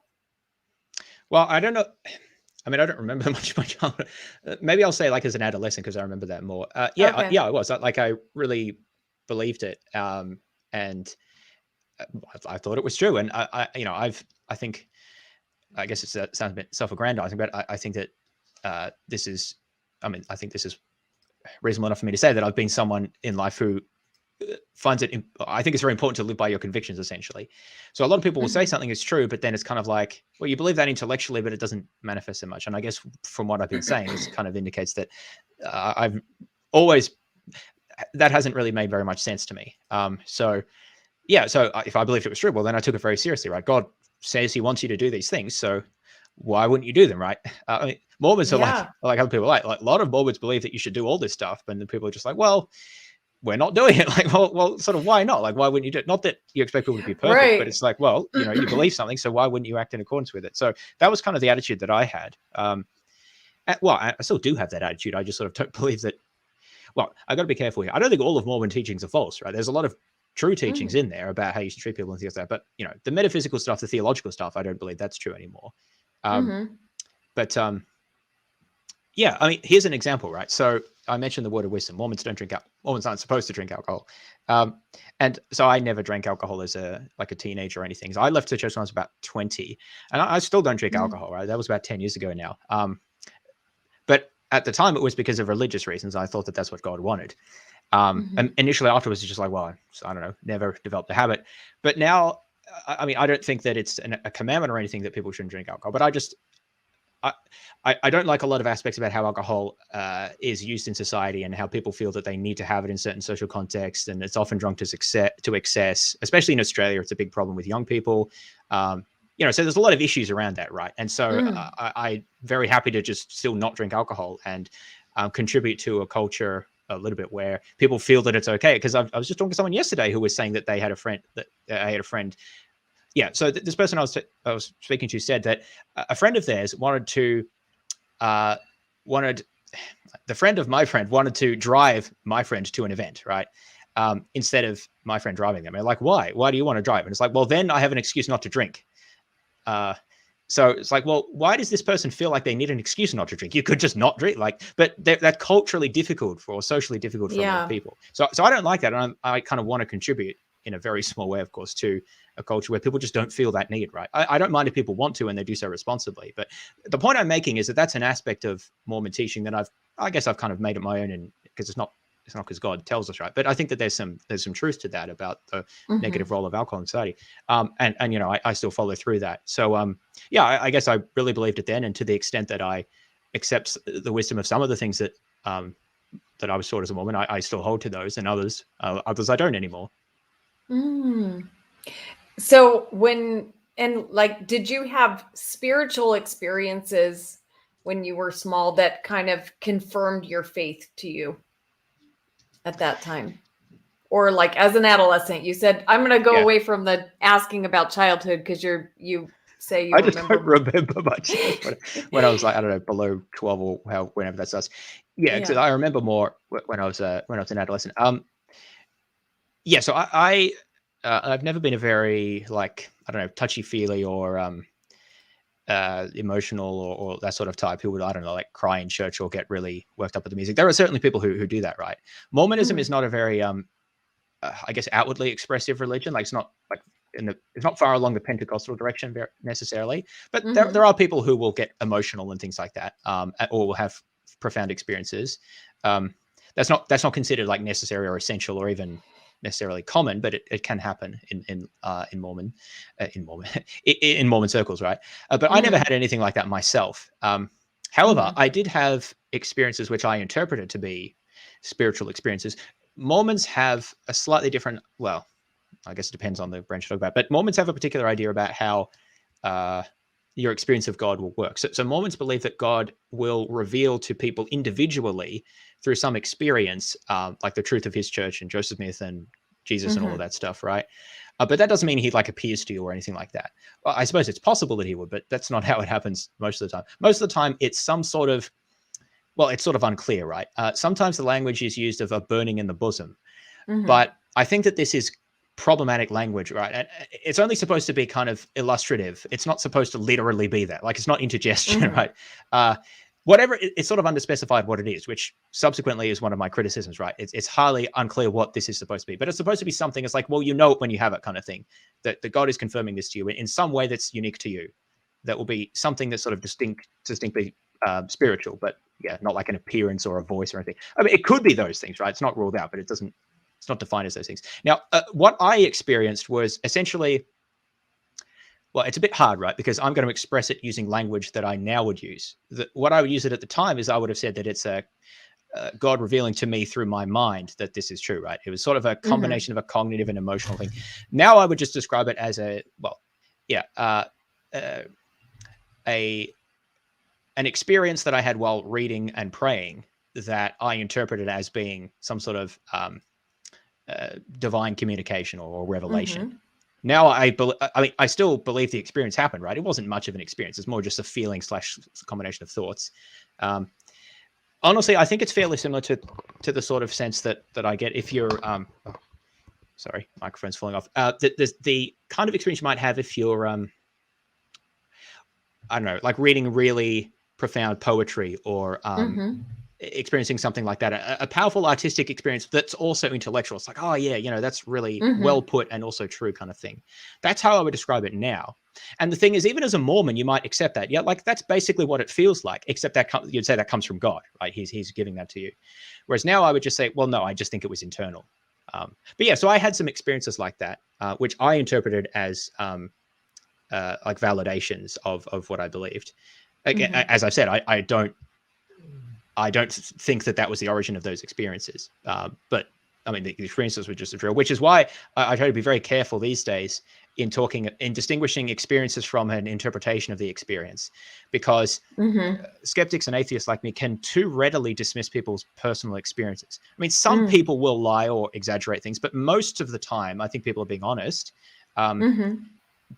Well, I don't know. I mean, I don't remember much of my childhood. Maybe I'll say like as an adolescent because I remember that more. Yeah, Okay. yeah, I was. Like I really believed it, and I thought it was true. And you know, I think, I guess it sounds a bit self-aggrandizing, but I think that this is, I mean, I think this is reasonable enough for me to say that I've been someone in life who finds it, I think it's very important to live by your convictions, essentially. So a lot of people will say something is true, but then it's kind of like, well, you believe that intellectually, but it doesn't manifest so much. And I guess from what I've been saying, this kind of indicates that I've always, that hasn't really made very much sense to me. So yeah, so if I believed it was true, well, then I took it very seriously, right? God says he wants you to do these things, so why wouldn't you do them, right? I mean, Mormons are like other people like a lot of Mormons believe that you should do all this stuff, and then people are just like, well, we're not doing it. Like, well, sort of why not? Like, why wouldn't you do it? Not that you expect people to be perfect, but it's like, well, you know, you believe something, so why wouldn't you act in accordance with it? So that was kind of the attitude that I had. Well, I still do have that attitude. I just sort of don't believe that. Well, I got to be careful here. I don't think all of Mormon teachings are false, right? There's a lot of true teachings in there about how you should treat people and things like that. But, you know, the metaphysical stuff, the theological stuff, I don't believe that's true anymore. But yeah, I mean, here's an example, right? So I mentioned the word of wisdom. Mormons don't drink alcohol. Mormons aren't supposed to drink alcohol. And so I never drank alcohol as a teenager or anything. So I left the church when I was about 20, and I still don't drink alcohol, right? That was about 10 years ago now. But at the time, it was because of religious reasons. I thought that that's what God wanted. And initially afterwards, it's just like, well, I don't know, never developed the habit. But now, I mean, I don't think that it's a commandment or anything that people shouldn't drink alcohol, but I don't like a lot of aspects about how alcohol is used in society and how people feel that they need to have it in certain social contexts. And it's often drunk to excess, especially in Australia. It's a big problem with young people. You know, so there's a lot of issues around that, right? And so I'm very happy to just still not drink alcohol and contribute to a culture a little bit where people feel that it's okay. Because I was just talking to someone yesterday who was saying that they had a friend yeah. So this person I was speaking to said that a friend of theirs the friend of my friend wanted to drive my friend to an event, right? Instead of my friend driving them. And like, why? Why do you want to drive? And it's like, well, then I have an excuse not to drink. So it's like, well, why does this person feel like they need an excuse not to drink? You could just not drink, like, but that's culturally difficult or socially difficult for a lot of people. So I don't like that. And I kind of want to contribute in a very small way, of course, to a culture where people just don't feel that need, right? I don't mind if people want to and they do so responsibly. But the point I'm making is that that's an aspect of Mormon teaching that I guess I've kind of made it my own, and because it's not because God tells us, right? But I think that there's some truth to that about the negative role of alcohol in society. And you know, I still follow through that. So yeah, I guess I really believed it then, and to the extent that I accept the wisdom of some of the things that that I was taught as a Mormon, I still hold to those, and others I don't anymore. So did you have spiritual experiences when you were small that kind of confirmed your faith to you at that time? Or like as an adolescent, you said, I'm going to go Yeah. away from the asking about childhood because you say you I just remember don't more. remember much when I was like, I don't know, below 12 or whenever that starts. Yeah, because Yeah. I remember more when I was an adolescent. Yeah, so I've never been a very, like, I don't know, touchy feely or emotional or that sort of type who would, I don't know, like cry in church or get really worked up at the music. There are certainly people who do that, right? Mormonism is Mhm. not a very I guess outwardly expressive religion. Like it's not like it's not far along the Pentecostal direction necessarily, but Mhm. there are people who will get emotional and things like that, or will have profound experiences. That's not considered like necessary or essential or even necessarily common, but it can happen in Mormon in Mormon in Mormon circles, right? But I never Mhm. had anything like that myself. However, Mhm. I did have experiences which I interpreted to be spiritual experiences. Mormons have a slightly different, well, I guess it depends on the branch you talk about, but Mormons have a particular idea about how uh, your experience of God will work. So Mormons believe that God will reveal to people individually through some experience, like the truth of his church and Joseph Smith and Jesus and all of Mhm. that stuff, right? But that doesn't mean he like appears to you or anything like that. Well, I suppose it's possible that he would, but that's not how it happens most of the time. Most of the time, it's some sort of, well, it's sort of unclear, right? Sometimes the language is used of a burning in the bosom, Mhm. but I think that this is problematic language, right? And it's only supposed to be kind of illustrative. It's not supposed to literally be that. Like it's not intergestion, Mhm. right? Uh, Whatever, it's sort of underspecified what it is, which subsequently is one of my criticisms, right? It's highly unclear what this is supposed to be, but it's supposed to be something. It's like, well, you know it when you have it, kind of thing. That God is confirming this to you in some way that's unique to you. That will be something that's sort of distinctly spiritual, but yeah, not like an appearance or a voice or anything. I mean, it could be those things, right? It's not ruled out, but it doesn't. It's not defined as those things. Now, what I experienced was essentially, well, it's a bit hard, right? Because I'm going to express it using language that I now would use. What I would use it at the time is I would have said that it's a God revealing to me through my mind that this is true, right? It was sort of a Mhm. combination of a cognitive and emotional thing. Now I would just describe it as yeah, uh, a an experience that I had while reading and praying that I interpreted as being some sort of divine communication or revelation. Mhm. Now I mean, I still believe the experience happened, right? It wasn't much of an experience. It's more just a feeling slash combination of thoughts. Um, Honestly, I think it's fairly similar to the sort of sense that I get if you're oh, sorry, microphone's falling off. The kind of experience you might have if you're I don't know, like reading really profound poetry or Mhm. experiencing something like that, a powerful artistic experience that's also intellectual. It's like, oh yeah, you know, that's really well Mhm. put and also true, kind of thing. That's how I would describe it now. And the thing is, even as a Mormon, you might accept that. Yeah, like that's basically what it feels like, except that you'd say that comes from God, right? He's giving that to you. Whereas now I would just say, well, no, I just think it was internal. But yeah, so I had some experiences like that, which I interpreted as like validations of what I believed. Again, Mhm. as I said, I don't think that that was the origin of those experiences. But I mean, the experiences were just as real, which is why I try to be very careful these days in distinguishing experiences from an interpretation of the experience, because Mhm. skeptics and atheists like me can too readily dismiss people's personal experiences. I mean, some Mm. people will lie or exaggerate things, but most of the time, I think people are being honest. Um, Mhm.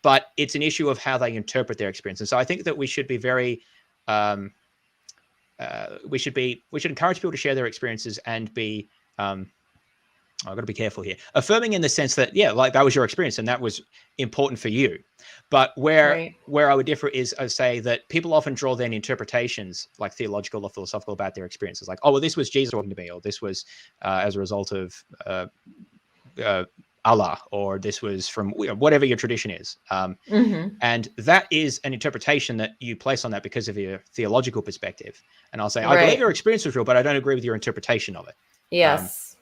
but it's an issue of how they interpret their experience. And so I think that we should be very um, we should encourage people to share their experiences and be I've got to be careful here, affirming in the sense that yeah, like that was your experience and that was important for you. But Right. where I would differ is I say that people often draw then interpretations like theological or philosophical about their experiences, like, oh well, this was Jesus talking to me, or this was as a result of uh, Allah, or this was from whatever your tradition is. Mhm. And that is an interpretation that you place on that because of your theological perspective. And I'll say, I believe Right. your experience was real, but I don't agree with your interpretation of it. Um, Yes.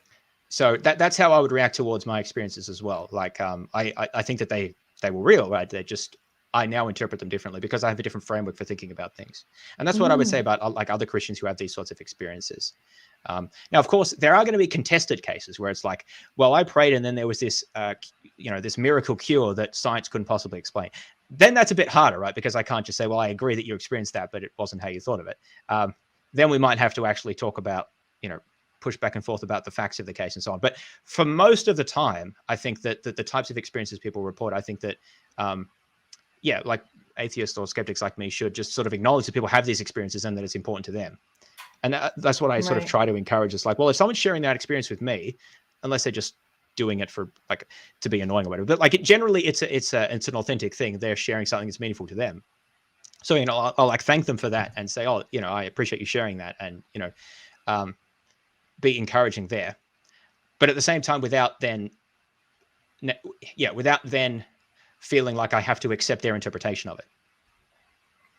so that's how I would react towards my experiences as well. Like, I think that they were real, right? They just, I now interpret them differently because I have a different framework for thinking about things. And that's what I would say Mm. about like other Christians who have these sorts of experiences. Now, of course, there are going to be contested cases where it's like, well, I prayed and then there was this, this miracle cure that science couldn't possibly explain. Then that's a bit harder, right? Because I can't just say, well, I agree that you experienced that, but it wasn't how you thought of it. Then we might have to actually talk about, push back and forth about the facts of the case and so on. But for most of the time, I think that the types of experiences people report, I think that, like atheists or skeptics like me should just sort of acknowledge that people have these experiences and that it's important to them. And that's what I sort of try to encourage. It's like, well, if someone's sharing that experience with me, unless they're just doing it for like to be annoying or whatever, but like generally it's an authentic thing. They're sharing something that's meaningful to them. So, I'll like thank them for that and say, oh, I appreciate you sharing that, and, be encouraging there. But at the same time, without then feeling like I have to accept their interpretation of it.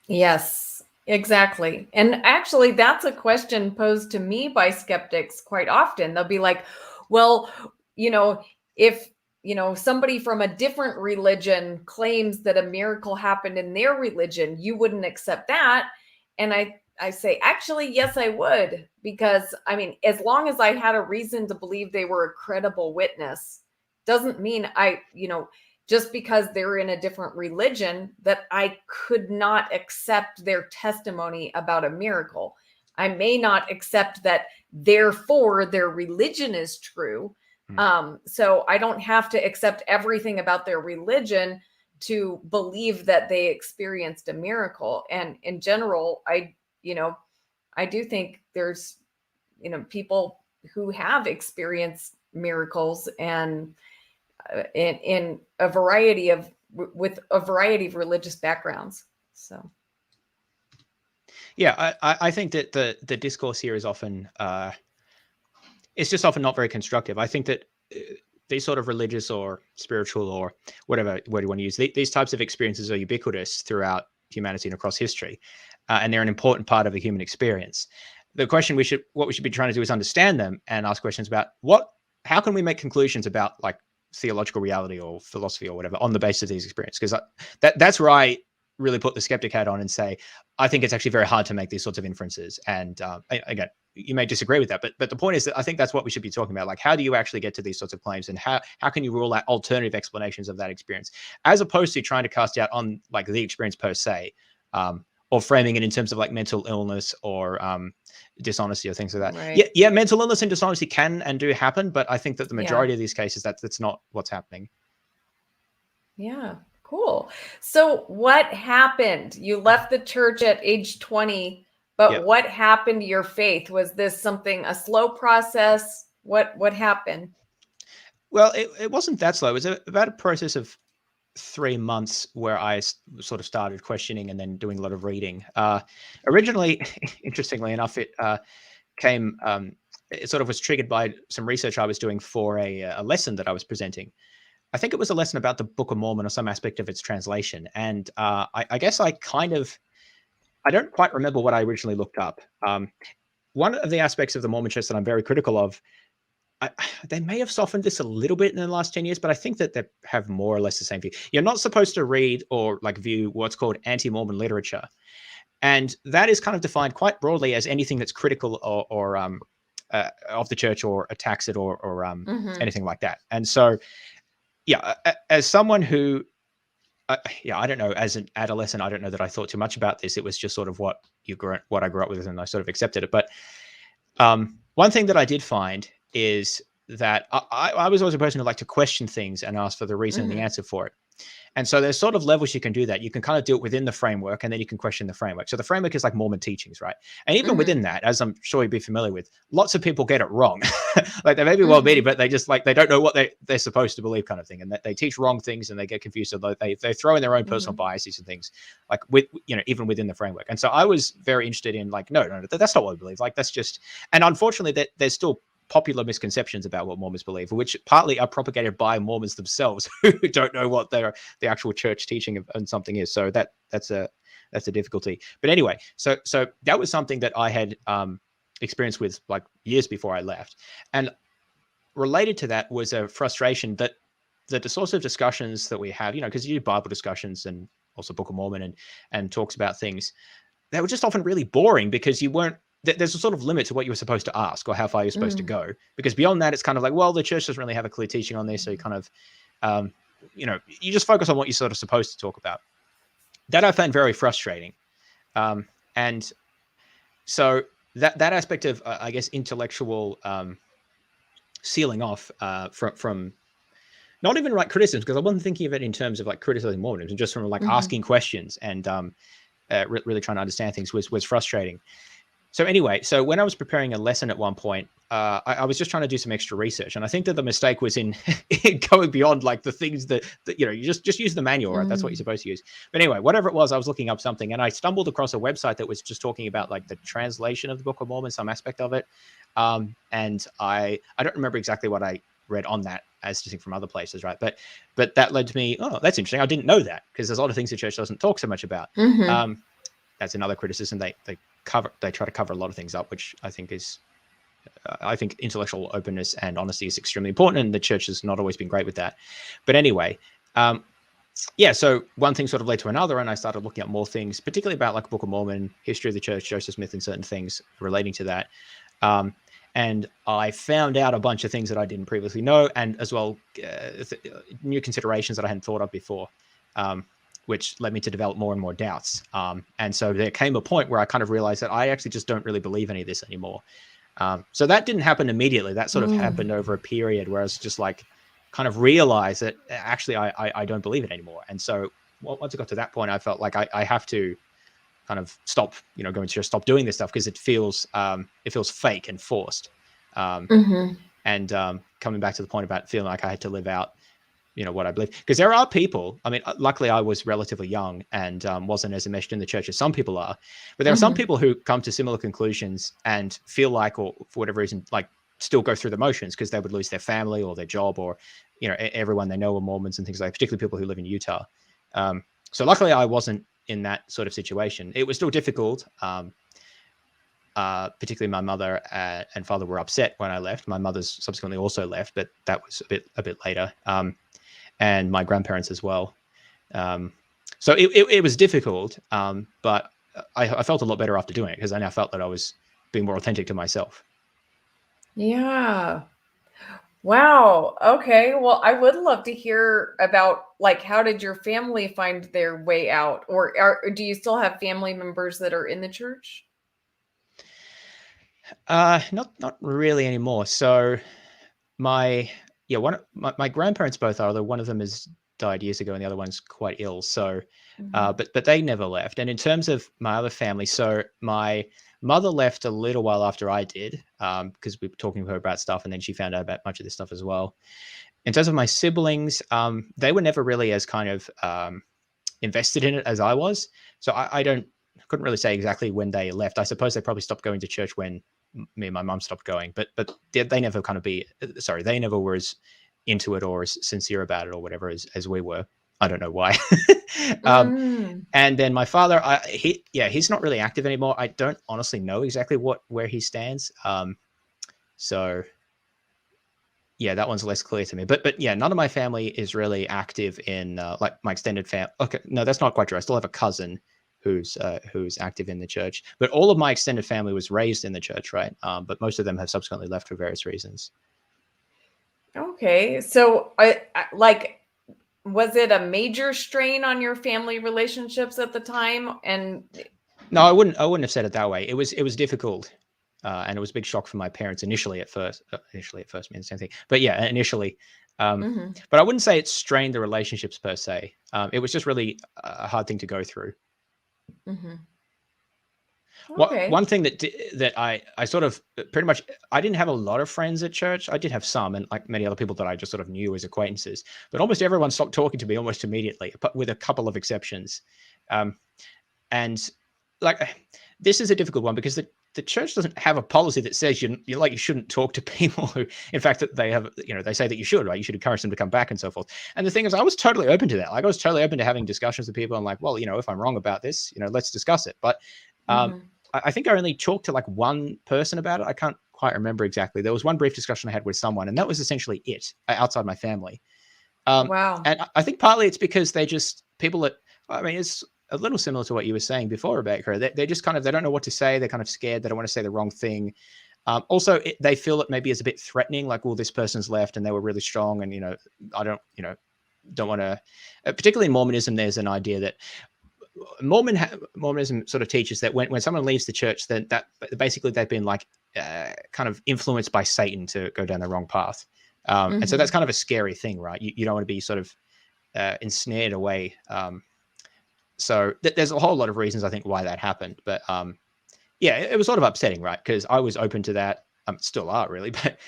Yes, exactly. And actually, that's a question posed to me by skeptics quite often. They'll be like, well, if, somebody from a different religion claims that a miracle happened in their religion, you wouldn't accept that. And I say, actually, yes, I would. Because, as long as I had a reason to believe they were a credible witness, doesn't mean just because they're in a different religion, that I could not accept their testimony about a miracle. I may not accept that, therefore, their religion is true. So I don't have to accept everything about their religion to believe that they experienced a miracle. And in general, I do think there's, people who have experienced miracles and in a variety of religious backgrounds. So, yeah, I think that the discourse here is often it's just often not very constructive. I think that these sort of religious or spiritual or whatever word you want to use, these types of experiences are ubiquitous throughout humanity and across history, and they're an important part of the human experience. The question what we should be trying to do is understand them and ask questions about how can we make conclusions about like theological reality or philosophy or whatever on the basis of these experiences, because that's where I really put the skeptic hat on and say I think it's actually very hard to make these sorts of inferences. And again, you may disagree with that, but the point is that I think that's what we should be talking about. Like, how do you actually get to these sorts of claims, and how can you rule out alternative explanations of that experience, as opposed to trying to cast doubt on like the experience per se, or framing it in terms of like mental illness or dishonesty or things like that. Right. Yeah, mental illness and dishonesty can and do happen, but I think that the majority of these cases, that's not what's happening. Yeah, cool. So what happened? You left the church at age 20, but what happened to your faith? Was this a slow process? What happened? Well, it wasn't that slow. It was about a process of 3 months where I sort of started questioning and then doing a lot of reading. Originally, interestingly enough, it came, it sort of was triggered by some research I was doing for a lesson that I was presenting. I think it was a lesson about the Book of Mormon or some aspect of its translation. And I guess I don't quite remember what I originally looked up. One of the aspects of the Mormon church that I'm very critical of, they may have softened this a little bit in the last 10 years, but I think that they have more or less the same view. You're not supposed to read or like view what's called anti-Mormon literature. And that is kind of defined quite broadly as anything that's critical or of the church or attacks it or anything like that. And so, as someone who, I don't know, as an adolescent, I don't know that I thought too much about this. It was just sort of what I grew up with, and I sort of accepted it. But one thing that I did find is that I was always a person who liked to question things and ask for the reason and the answer for it. And so there's sort of levels you can do that. You can kind of do it within the framework, and then you can question the framework. So the framework is like Mormon teachings, right? And even within that, as I'm sure you'd be familiar with, lots of people get it wrong. Like, they may be well-meaning, but they just they don't know what they're supposed to believe, kind of thing. And that they teach wrong things and they get confused. So they throw in their own personal biases and things, like even within the framework. And so I was very interested in no, that's not what we believe. Like, that's just, and unfortunately there's still popular misconceptions about what Mormons believe, which partly are propagated by Mormons themselves who don't know what the actual church teaching of something is. So that's a difficulty. But anyway, so that was something that I had experienced with like years before I left. And related to that was a frustration that the sorts of discussions that we have, because you do Bible discussions and also Book of Mormon and talks about things, they were just often really boring because there's a sort of limit to what you were supposed to ask or how far you're supposed to go, because beyond that, it's kind of like, well, the church doesn't really have a clear teaching on this. So you kind of, you just focus on what you're sort of supposed to talk about. That I found very frustrating. And so that aspect of, I guess, intellectual sealing off from not even like criticisms, because I wasn't thinking of it in terms of like criticizing Mormonism, just from like asking questions and really trying to understand things was frustrating. So anyway, so when I was preparing a lesson at one point, I was just trying to do some extra research, and I think that the mistake was in going beyond like the things that you just use the manual, right? That's what you're supposed to use. But anyway, whatever it was, I was looking up something, and I stumbled across a website that was just talking about like the translation of the Book of Mormon, some aspect of it, and I don't remember exactly what I read on that as distinct from other places, right? But that led to me, oh, that's interesting. I didn't know that, because there's a lot of things the church doesn't talk so much about. That's another criticism. They try to cover a lot of things up, which I think is, I think intellectual openness and honesty is extremely important, and the church has not always been great with that. But anyway, so one thing sort of led to another, and I started looking at more things, particularly about like Book of Mormon, history of the church, Joseph Smith, and certain things relating to that. And I found out a bunch of things that I didn't previously know, and as well new considerations that I hadn't thought of before, which led me to develop more and more doubts. And so there came a point where I kind of realized that I actually just don't really believe any of this anymore. So that didn't happen immediately. That sort of happened over a period where I was just like, kind of realized that actually I don't believe it anymore. And so once I got to that point, I felt like I have to kind of stop, going to church, stop doing this stuff, because it feels fake and forced. And coming back to the point about feeling like I had to live out, what I believe, because there are people, I mean, luckily I was relatively young and wasn't as enmeshed in the church as some people are, but there are some people who come to similar conclusions and feel like, or for whatever reason, like still go through the motions because they would lose their family or their job, or, everyone they know are Mormons and things like that, particularly people who live in Utah. So luckily I wasn't in that sort of situation. It was still difficult. Particularly my mother and father were upset when I left. My mother's subsequently also left, but that was a bit later. And my grandparents as well. So it was difficult, but I felt a lot better after doing it, because I now felt that I was being more authentic to myself. Yeah. Wow. Okay. Well, I would love to hear about, like, how did your family find their way out? Or do you still have family members that are in the church? Not really anymore. So my grandparents both are, although one of them has died years ago and the other one's quite ill. So, but they never left. And in terms of my other family, so my mother left a little while after I did, because we were talking to her about stuff, and then she found out about much of this stuff as well. In terms of my siblings, they were never really as kind of invested in it as I was. So I couldn't really say exactly when they left. I suppose they probably stopped going to church when me and my mum stopped going, but they never they never were as into it or as sincere about it or whatever as we were. I don't know why. And then my father, he's not really active anymore. I don't honestly know exactly where he stands. So yeah, that one's less clear to me. But yeah, none of my family is really active in like my extended family. Okay, no, that's not quite true. I still have a cousin who's active in the church, but all of my extended family was raised in the church, right? But most of them have subsequently left for various reasons. Okay. So I like, was it a major strain on your family relationships at the time? And no, I wouldn't have said it that way. It was difficult. And it was a big shock for my parents initially at first means the same thing, but yeah, initially. But I wouldn't say it strained the relationships per se. It was just really a hard thing to go through. Okay. One thing that I sort of pretty much, I didn't have a lot of friends at church. I did have some, and like many other people that I just sort of knew as acquaintances, but almost everyone stopped talking to me almost immediately, with a couple of exceptions. And like, this is a difficult one, because the church doesn't have a policy that says you shouldn't talk to people who, in fact, that they have, they say that you should, right? You should encourage them to come back and so forth. And the thing is, I was totally open to that. Like, I was totally open to having discussions with people. I'm like, well, if I'm wrong about this, let's discuss it. But I think I only talked to like one person about it. I can't quite remember exactly. There was one brief discussion I had with someone, and that was essentially it, outside my family. Wow. And I think partly it's because they just, people that, I mean, it's a little similar to what you were saying before, Rebecca. They're just kind of, they don't know what to say. They're kind of scared. They don't want to say the wrong thing. Also, they feel it maybe is a bit threatening, like, well, this person's left and they were really strong, and I don't want to. Particularly in Mormonism, there's an idea that Mormonism sort of teaches that when someone leaves the church, then that basically they've been like kind of influenced by Satan to go down the wrong path, and so that's kind of a scary thing, right? You don't want to be sort of ensnared away. So there's a whole lot of reasons I think why that happened, but yeah, it was sort of upsetting, right? Because I was open to that, still are really, but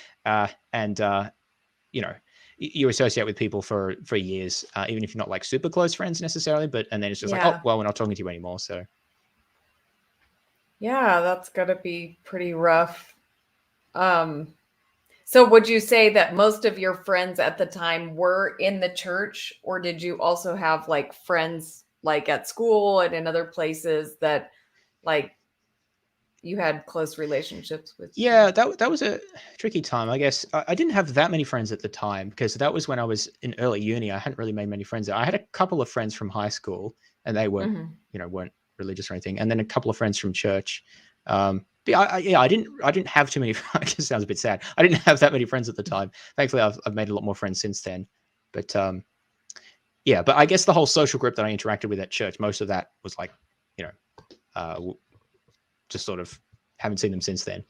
you associate with people for years, even if you're not like super close friends necessarily, and then it's just like, oh, well, we're not talking to you anymore. So yeah, that's gotta be pretty rough. So would you say that most of your friends at the time were in the church, or did you also have like friends like at school and in other places that like you had close relationships with? Yeah, that was a tricky time, I guess. I didn't have that many friends at the time because that was when I was in early uni. I hadn't really made many friends there. I had a couple of friends from high school, and they weren't religious or anything, and then a couple of friends from church. But I didn't have too many. I guess it sounds a bit sad. I didn't have that many friends at the time. Thankfully, I've made a lot more friends since then. But yeah, but I guess the whole social group that I interacted with at church, most of that was like, just sort of haven't seen them since then.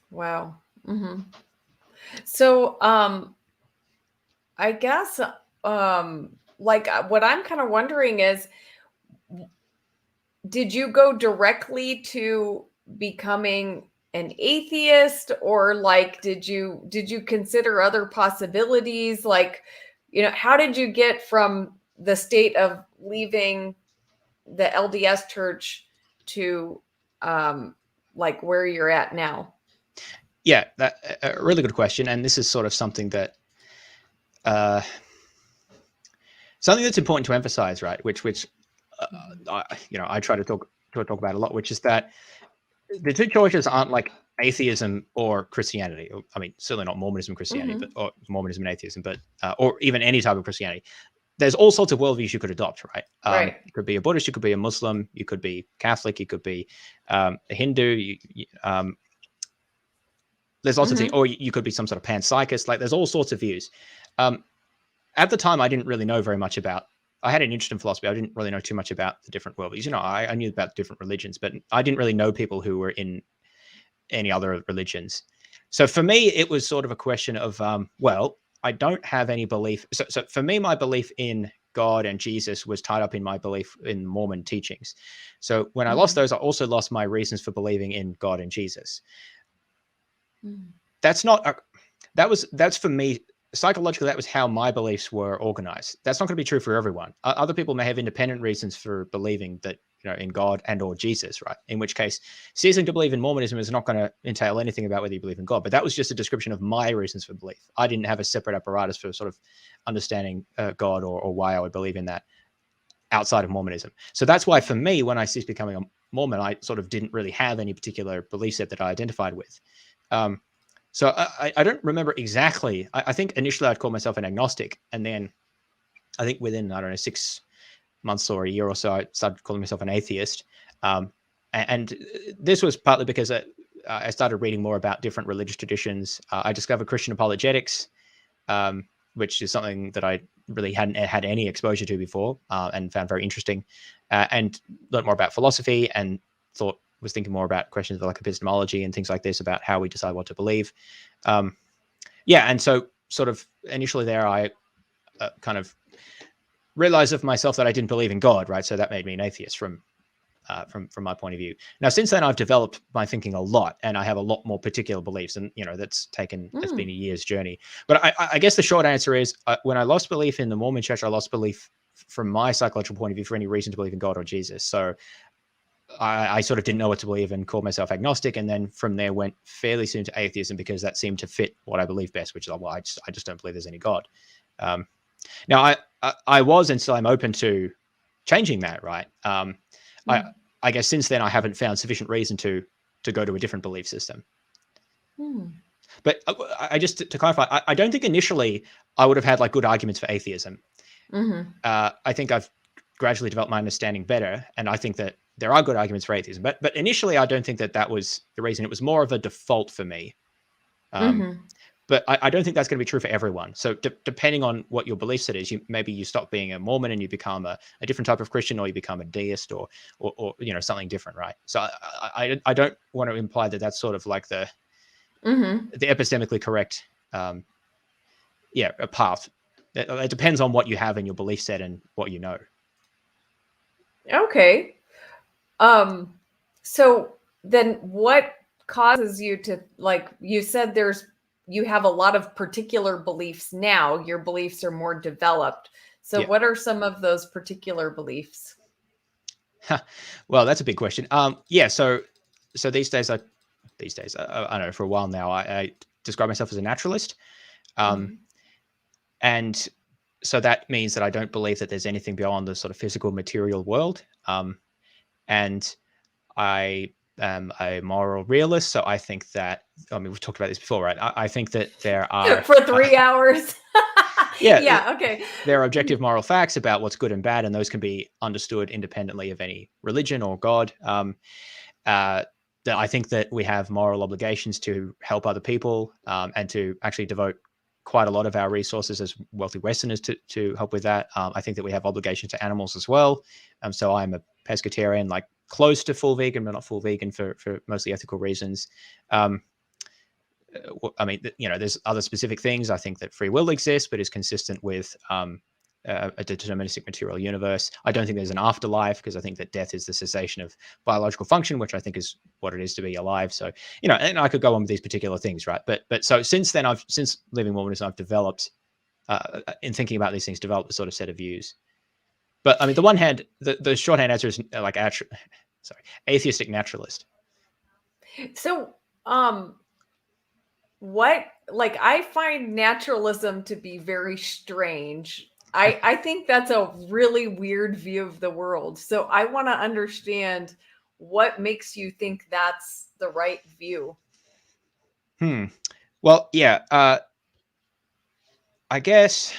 Wow. So, I guess, like what I'm kind of wondering is, did you go directly to becoming an atheist, or like did you consider other possibilities? Like, how did you get from the state of leaving the LDS church to like where you're at now? Yeah, that a really good question, and this is sort of something that something that's important to emphasize, right? Which I try to talk about a lot, which is that the two choices aren't like atheism or Christianity. I mean, certainly not Mormonism and Christianity, or Mormonism and atheism, but or even any type of Christianity. There's all sorts of worldviews you could adopt, right? Right. You could be a Buddhist, you could be a Muslim, you could be Catholic, you could be a Hindu. There's lots of things, or you could be some sort of panpsychist. Like, there's all sorts of views. At the time, I didn't really know very much about. I had an interest in philosophy. I didn't really know too much about the different worldviews. I knew about different religions, but I didn't really know people who were in any other religions. So for me, it was sort of a question of, well, I don't have any belief. So for me, my belief in God and Jesus was tied up in my belief in Mormon teachings. So when I lost those, I also lost my reasons for believing in God and Jesus. That's for me. Psychologically, that was how my beliefs were organized. That's not going to be true for everyone. Other people may have independent reasons for believing that, in God and or Jesus, right? In which case, ceasing to believe in Mormonism is not going to entail anything about whether you believe in God. But that was just a description of my reasons for belief. I didn't have a separate apparatus for sort of understanding God or why I would believe in that outside of Mormonism. So that's why for me, when I ceased becoming a Mormon, I sort of didn't really have any particular belief set that I identified with. So I don't remember exactly. I think initially I'd call myself an agnostic. And then I think within, 6 months or a year or so, I started calling myself an atheist. And this was partly because I started reading more about different religious traditions. I discovered Christian apologetics, which is something that I really hadn't had any exposure to before, and found very interesting, and learned more about philosophy and was thinking more about questions of like epistemology and things like this about how we decide what to believe. And so sort of initially there, I kind of realized of myself that I didn't believe in God, right? So that made me an atheist from my point of view. Now, since then, I've developed my thinking a lot, and I have a lot more particular beliefs, and that's been a year's journey. But I guess the short answer is, when I lost belief in the Mormon Church, I lost belief from my psychological point of view for any reason to believe in God or Jesus. So I sort of didn't know what to believe and called myself agnostic, and then from there went fairly soon to atheism because that seemed to fit what I believe best, which is, well, I just don't believe there's any God. Now, I was and still am open to changing that, right? I guess since then I haven't found sufficient reason to go to a different belief system. But I just to clarify, I don't think initially I would have had like good arguments for atheism. I think I've gradually developed my understanding better, and I think that there are good arguments for atheism. But initially, I don't think that was the reason. It was more of a default for me. But I don't think that's going to be true for everyone. So depending on what your belief set is, maybe you stop being a Mormon and you become a different type of Christian, or you become a deist, or something different, right? So I don't want to imply that that's sort of like the epistemically correct a path. It depends on what you have in your belief set and what you know. Okay. So then what causes you to, like you said, you have a lot of particular beliefs now. Your beliefs are more developed. So what are some of those particular beliefs? Well, that's a big question. So these days, I don't know, for a while now, I describe myself as a naturalist. And so that means that I don't believe that there's anything beyond the sort of physical material world. And I am a moral realist. So I think that, we've talked about this before, right? I think that there are... For 3 hours. Yeah, okay. There are objective moral facts about what's good and bad, and those can be understood independently of any religion or God. That I think that we have moral obligations to help other people, and to actually devote quite a lot of our resources as wealthy Westerners to help with that. I think that we have obligations to animals as well. So I'm a pescatarian, like close to full vegan, but not full vegan for mostly ethical reasons. There's other specific things. I think that free will exists, but is consistent with a deterministic material universe. I don't think there's an afterlife, because I think that death is the cessation of biological function, which I think is what it is to be alive. So, and I could go on with these particular things, right? But so since then, since leaving Mormonism, I've developed, in thinking about these things, developed a sort of set of views. But the one hand, the shorthand answer is like atheistic naturalist. So, I find naturalism to be very strange. I think that's a really weird view of the world. So I want to understand what makes you think that's the right view. Well, yeah. I guess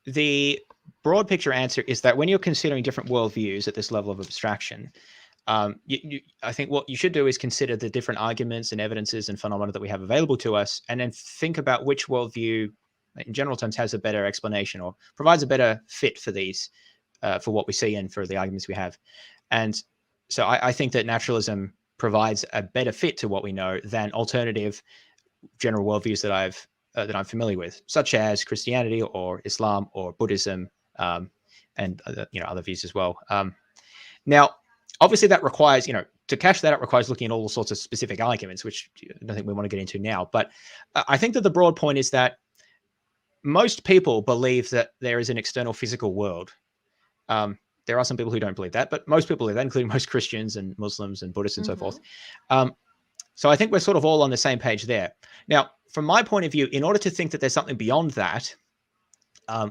the broad picture answer is that when you're considering different worldviews at this level of abstraction, I think what you should do is consider the different arguments and evidences and phenomena that we have available to us, and then think about which worldview, in general terms, has a better explanation or provides a better fit for these, for what we see and for the arguments we have. And so I think that naturalism provides a better fit to what we know than alternative general worldviews that I'm familiar with, such as Christianity or Islam or Buddhism, and other views as well. Now, obviously, that requires, to cash that out requires looking at all sorts of specific arguments, which I don't think we want to get into now. But I think that the broad point is that most people believe that there is an external physical world. There are some people who don't believe that, but most people believe that, including most Christians and Muslims and Buddhists and so forth. So I think we're sort of all on the same page there. Now, from my point of view, in order to think that there's something beyond that,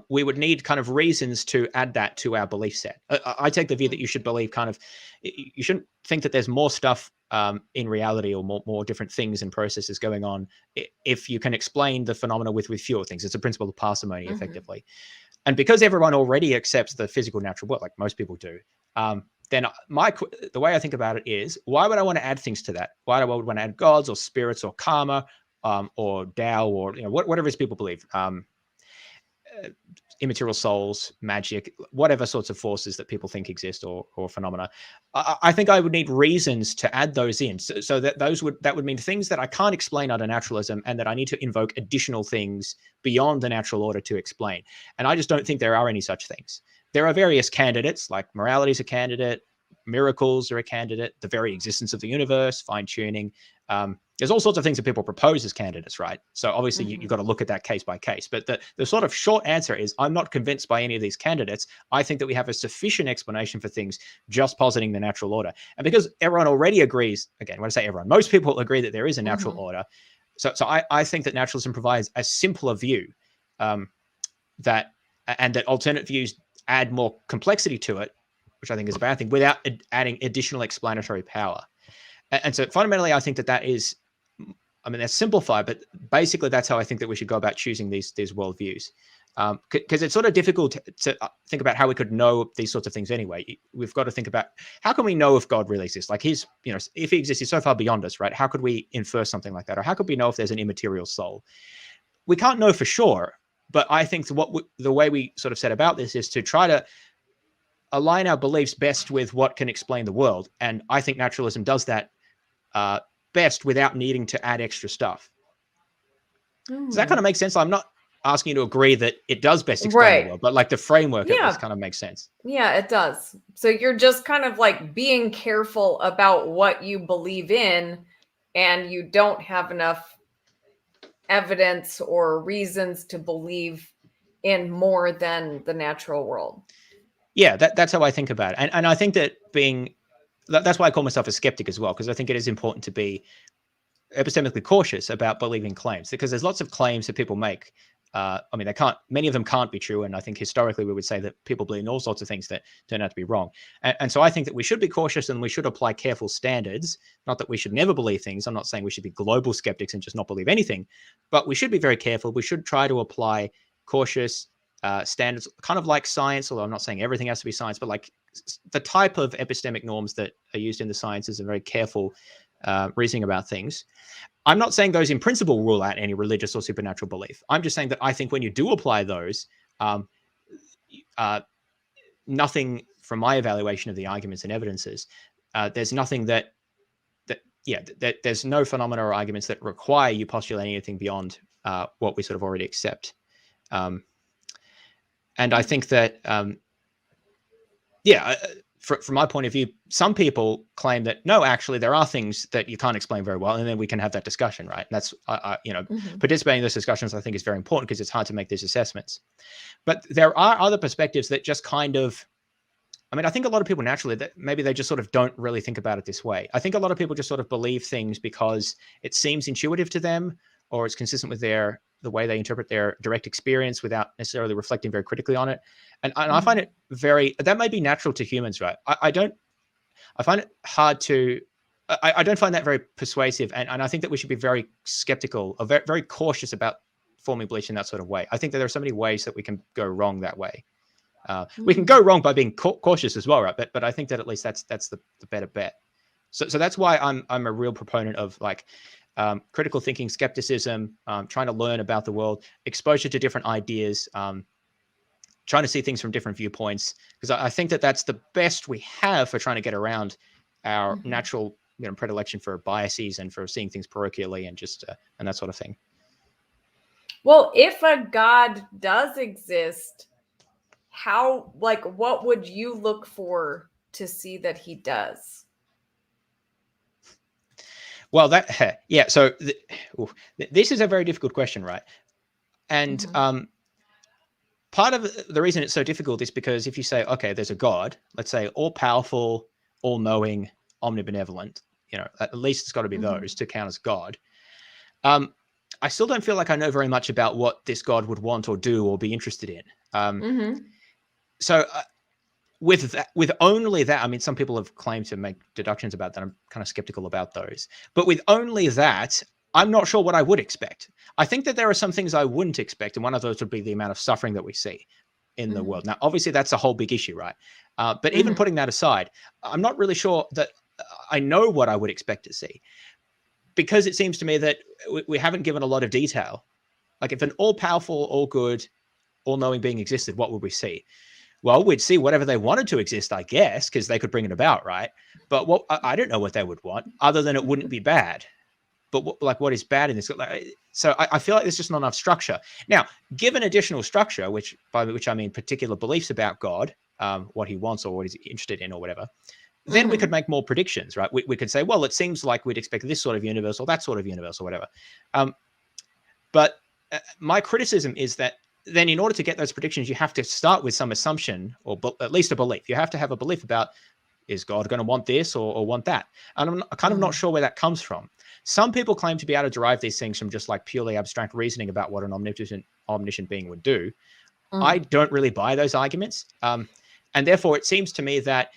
we would need kind of reasons to add that to our belief set. I take the view that you should believe you shouldn't think that there's more stuff in reality, or more different things and processes going on, if you can explain the phenomena with fewer things. It's a principle of parsimony, effectively. And because everyone already accepts the physical natural world, like most people do, then the way I think about it is, why would I want to add things to that? Why would I want to add gods or spirits or karma, or Tao, or whatever it is people believe, immaterial souls, magic, whatever sorts of forces that people think exist, or phenomena. I think I would need reasons to add those in, so that that would mean things that I can't explain under naturalism, and that I need to invoke additional things beyond the natural order to explain. And I just don't think there are any such things. There are various candidates, like morality is a candidate, miracles are a candidate, the very existence of the universe, fine-tuning. There's all sorts of things that people propose as candidates, right? So obviously you've got to look at that case by case. But the sort of short answer is, I'm not convinced by any of these candidates. I think that we have a sufficient explanation for things just positing the natural order. And because everyone already agrees, again, when I say everyone, most people agree that there is a natural order. So I think that naturalism provides a simpler view, and that alternate views add more complexity to it, which I think is a bad thing, without adding additional explanatory power. And so fundamentally, I think that is, that's simplified, but basically that's how I think that we should go about choosing these worldviews. Because it's sort of difficult to think about how we could know these sorts of things anyway. We've got to think about how can we know if God really exists? Like if he exists, he's so far beyond us, right? How could we infer something like that? Or how could we know if there's an immaterial soul? We can't know for sure, but I think the way we sort of set about this is to try to align our beliefs best with what can explain the world. And I think naturalism does that best without needing to add extra stuff. Does that kind of make sense? I'm not asking you to agree that it does best explain the world, but like the framework at least kind of makes sense. Yeah, it does. So you're just kind of like being careful about what you believe in, and you don't have enough evidence or reasons to believe in more than the natural world. Yeah, that's how I think about it. And I think that that's why I call myself a skeptic as well, because I think it is important to be epistemically cautious about believing claims, because there's lots of claims that people make. I mean, many of them can't be true. And I think historically we would say that people believe in all sorts of things that turn out to be wrong. And so I think that we should be cautious and we should apply careful standards. Not that we should never believe things. I'm not saying we should be global skeptics and just not believe anything, but we should be very careful. We should try to apply cautious standards, kind of like science, although I'm not saying everything has to be science, but like the type of epistemic norms that are used in the sciences and very careful reasoning about things. I'm not saying those in principle rule out any religious or supernatural belief. I'm just saying that I think when you do apply those, nothing from my evaluation of the arguments and evidences, there's nothing there's no phenomena or arguments that require you postulate anything beyond what we sort of already accept. And I think that, from my point of view, some people claim that, no, actually, there are things that you can't explain very well, and then we can have that discussion, right? And that's, participating in those discussions, I think, is very important because it's hard to make these assessments. But there are other perspectives that just kind of, I think a lot of people naturally, that maybe they just sort of don't really think about it this way. I think a lot of people just sort of believe things because it seems intuitive to them, or it's consistent with the way they interpret their direct experience without necessarily reflecting very critically on it. And I find it that may be natural to humans, right? I find it hard to, I don't find that very persuasive. And I think that we should be very skeptical, or very, very cautious about forming beliefs in that sort of way. I think that there are so many ways that we can go wrong that way. We can go wrong by being cautious as well, right? But I think that at least that's the better bet. So that's why I'm a real proponent of like, critical thinking, skepticism, trying to learn about the world, exposure to different ideas, trying to see things from different viewpoints, because I think that that's the best we have for trying to get around our natural predilection for biases and for seeing things parochially and just and that sort of thing. Well, if a God does exist, what would you look for to see that he does? Well, so this is a very difficult question, right? And part of the reason it's so difficult is because if you say, okay, there's a God, let's say all-powerful, all-knowing, omnibenevolent, at least it's got to be those to count as God. I still don't feel like I know very much about what this God would want or do or be interested in. So with only that, some people have claimed to make deductions about that. I'm kind of skeptical about those. But with only that, I'm not sure what I would expect. I think that there are some things I wouldn't expect, and one of those would be the amount of suffering that we see in the world. Now, obviously, that's a whole big issue, right? But even putting that aside, I'm not really sure that I know what I would expect to see, because it seems to me that we haven't given a lot of detail. Like if an all-powerful, all-good, all-knowing being existed, what would we see? Well, we'd see whatever they wanted to exist, I guess, because they could bring it about, right? But I don't know what they would want, other than it wouldn't be bad. But what is bad in this? So I feel like there's just not enough structure. Now, given additional structure, by which I mean particular beliefs about God, what he wants or what he's interested in or whatever, then we could make more predictions, right? We could say, well, it seems like we'd expect this sort of universe or that sort of universe or whatever. But my criticism is that then in order to get those predictions, you have to start with some assumption or at least a belief. You have to have a belief about, is God going to want this or want that? And I'm kind of not sure where that comes from. Some people claim to be able to derive these things from just like purely abstract reasoning about what an omniscient being would do. I don't really buy those arguments. And therefore, it seems to me that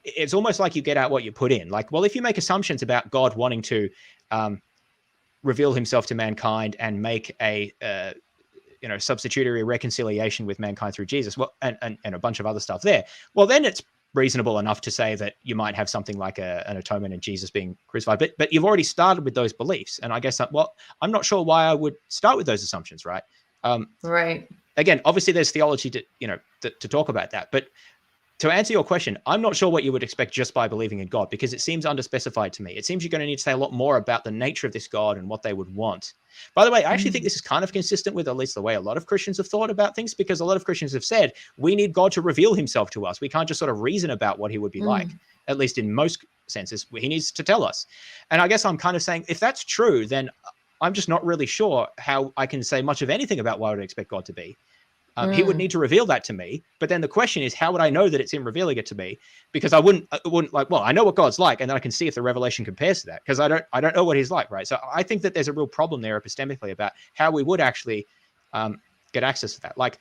it's almost like you get out what you put in. Like, well, if you make assumptions about God wanting to reveal himself to mankind and make a substitutory reconciliation with mankind through Jesus, well, and a bunch of other stuff there, well, then it's reasonable enough to say that you might have something like an atonement and Jesus being crucified, but you've already started with those beliefs. And I guess I'm not sure why I would start with those assumptions, right? Right. Again, obviously there's theology to talk about that, but to answer your question, I'm not sure what you would expect just by believing in God, because it seems underspecified to me. It seems you're going to need to say a lot more about the nature of this God and what they would want. By the way, I actually think this is kind of consistent with at least the way a lot of Christians have thought about things, because a lot of Christians have said, we need God to reveal himself to us. We can't just sort of reason about what he would be like, at least in most senses. He needs to tell us. And I guess I'm kind of saying, if that's true, then I'm just not really sure how I can say much of anything about what I would expect God to be. He would need to reveal that to me. But then the question is, how would I know that it's him revealing it to me? Because I wouldn't like, well, I know what God's like, and then I can see if the revelation compares to that, because I don't know what he's like, right? So I think that there's a real problem there epistemically about how we would actually get access to that. Like,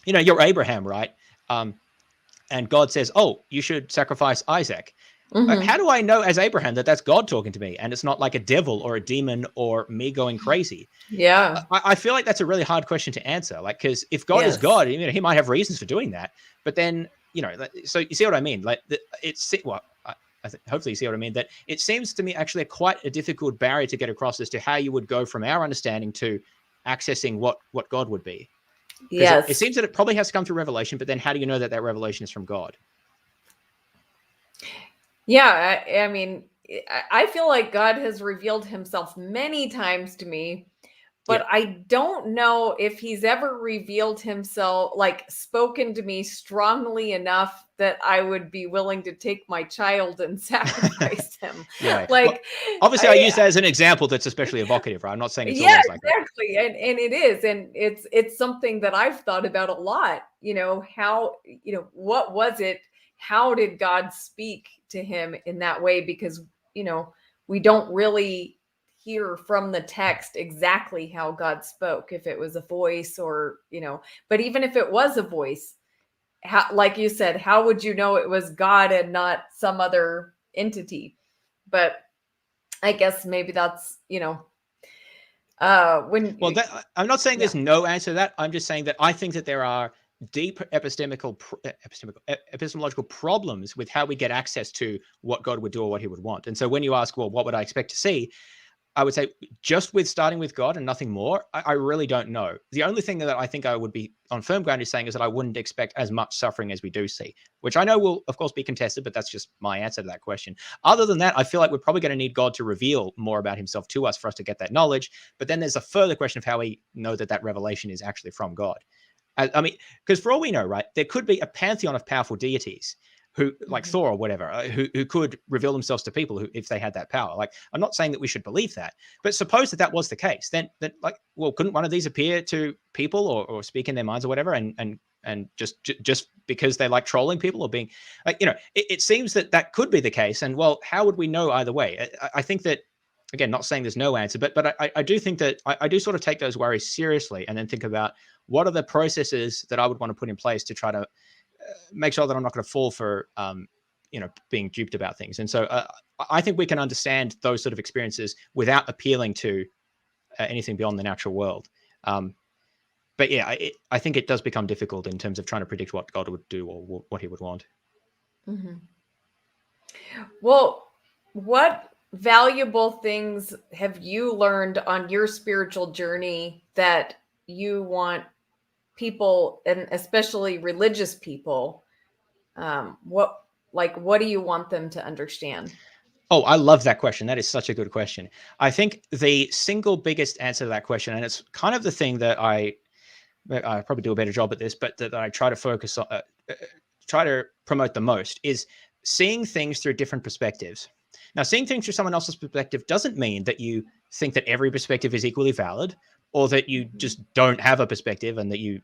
you're Abraham, right? And God says, oh, you should sacrifice Isaac. How do I know as Abraham that that's God talking to me and it's not like a devil or a demon or me going crazy? Yeah. I feel like that's a really hard question to answer. Like, because if God is God, he might have reasons for doing that. But then, so you see what I mean? Like, I think hopefully you see what I mean. That it seems to me actually quite a difficult barrier to get across as to how you would go from our understanding to accessing what God would be. Yes. It seems that it probably has to come through revelation, but then how do you know that revelation is from God? Yeah, I mean, I feel like God has revealed himself many times to me, but I don't know if he's ever revealed himself, like spoken to me strongly enough that I would be willing to take my child and sacrifice him. Yeah. Like, well, obviously, I use that as an example that's especially evocative, right? I'm not saying it's always like that. Exactly. And it is. And it's something that I've thought about a lot, how, what was it? How did God speak to him in that way? Because, we don't really hear from the text exactly how God spoke, if it was a voice or, but even if it was a voice, how, like you said, how would you know it was God and not some other entity? But I guess maybe that's, I'm not saying there's no answer to that. I'm just saying that I think that there are deep epistemological problems with how we get access to what God would do or what he would want. And so when you ask, well, what would I expect to see? I would say just with starting with God and nothing more, I really don't know. The only thing that I think I would be on firm ground is saying is that I wouldn't expect as much suffering as we do see, which I know will, of course, be contested, but that's just my answer to that question. Other than that, I feel like we're probably going to need God to reveal more about himself to us for us to get that knowledge. But then there's a further question of how we know that revelation is actually from God. I mean, because for all we know, right, there could be a pantheon of powerful deities who, like Thor or whatever, who could reveal themselves to people who, if they had that power. Like, I'm not saying that we should believe that, but suppose that was the case, then like, well, couldn't one of these appear to people or speak in their minds or whatever, and just because they like trolling people or being like, it seems that could be the case. And well, how would we know either way? I think that, again, not saying there's no answer, but I do think that I do sort of take those worries seriously and then think about what are the processes that I would want to put in place to try to make sure that I'm not going to fall for, being duped about things. And so I think we can understand those sort of experiences without appealing to anything beyond the natural world. But yeah, I think it does become difficult in terms of trying to predict what God would do or what he would want. Mm-hmm. Well, what valuable things have you learned on your spiritual journey that you want people, and especially religious people, what do you want them to understand? Oh, I love that question. That is such a good question. I think the single biggest answer to that question, and it's kind of the thing that I probably do a better job at this, but that I try to focus on, try to promote the most, is seeing things through different perspectives. Now, seeing things through someone else's perspective doesn't mean that you think that every perspective is equally valid, or that you just don't have a perspective and that you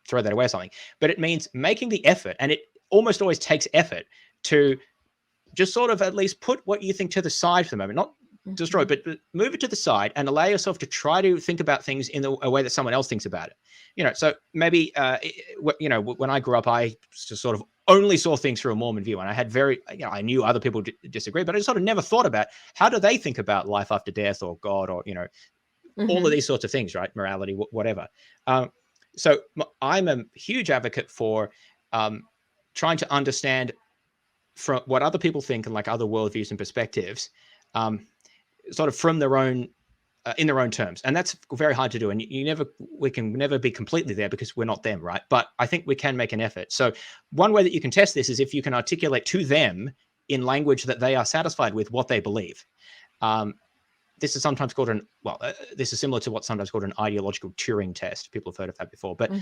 throw that away or something. But it means making the effort, and it almost always takes effort to just sort of at least put what you think to the side for the moment, not destroy, but move it to the side and allow yourself to try to think about things in a way that someone else thinks about it. So maybe, when I grew up, I just sort of only saw things through a Mormon view, and I had I knew other people disagree, but I just sort of never thought about how do they think about life after death or God or, all of these sorts of things, right? Morality, whatever. So I'm a huge advocate for trying to understand from what other people think and like other worldviews and perspectives, sort of from their own, in their own terms. And that's very hard to do. And we can never be completely there because we're not them, right? But I think we can make an effort. So one way that you can test this is if you can articulate to them in language that they are satisfied with what they believe. This is sometimes called this is similar to what's sometimes called an ideological Turing test. People have heard of that before, but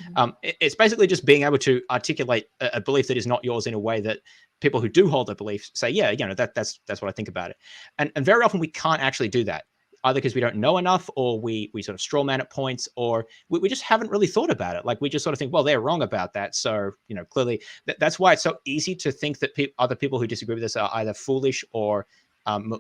it's basically just being able to articulate a belief that is not yours in a way that people who do hold that belief say, yeah, that's what I think about it. And very often we can't actually do that, either because we don't know enough, or we sort of straw man at points, or we just haven't really thought about it. Like we just sort of think, well, they're wrong about that. So, clearly that's why it's so easy to think that other people who disagree with us are either foolish or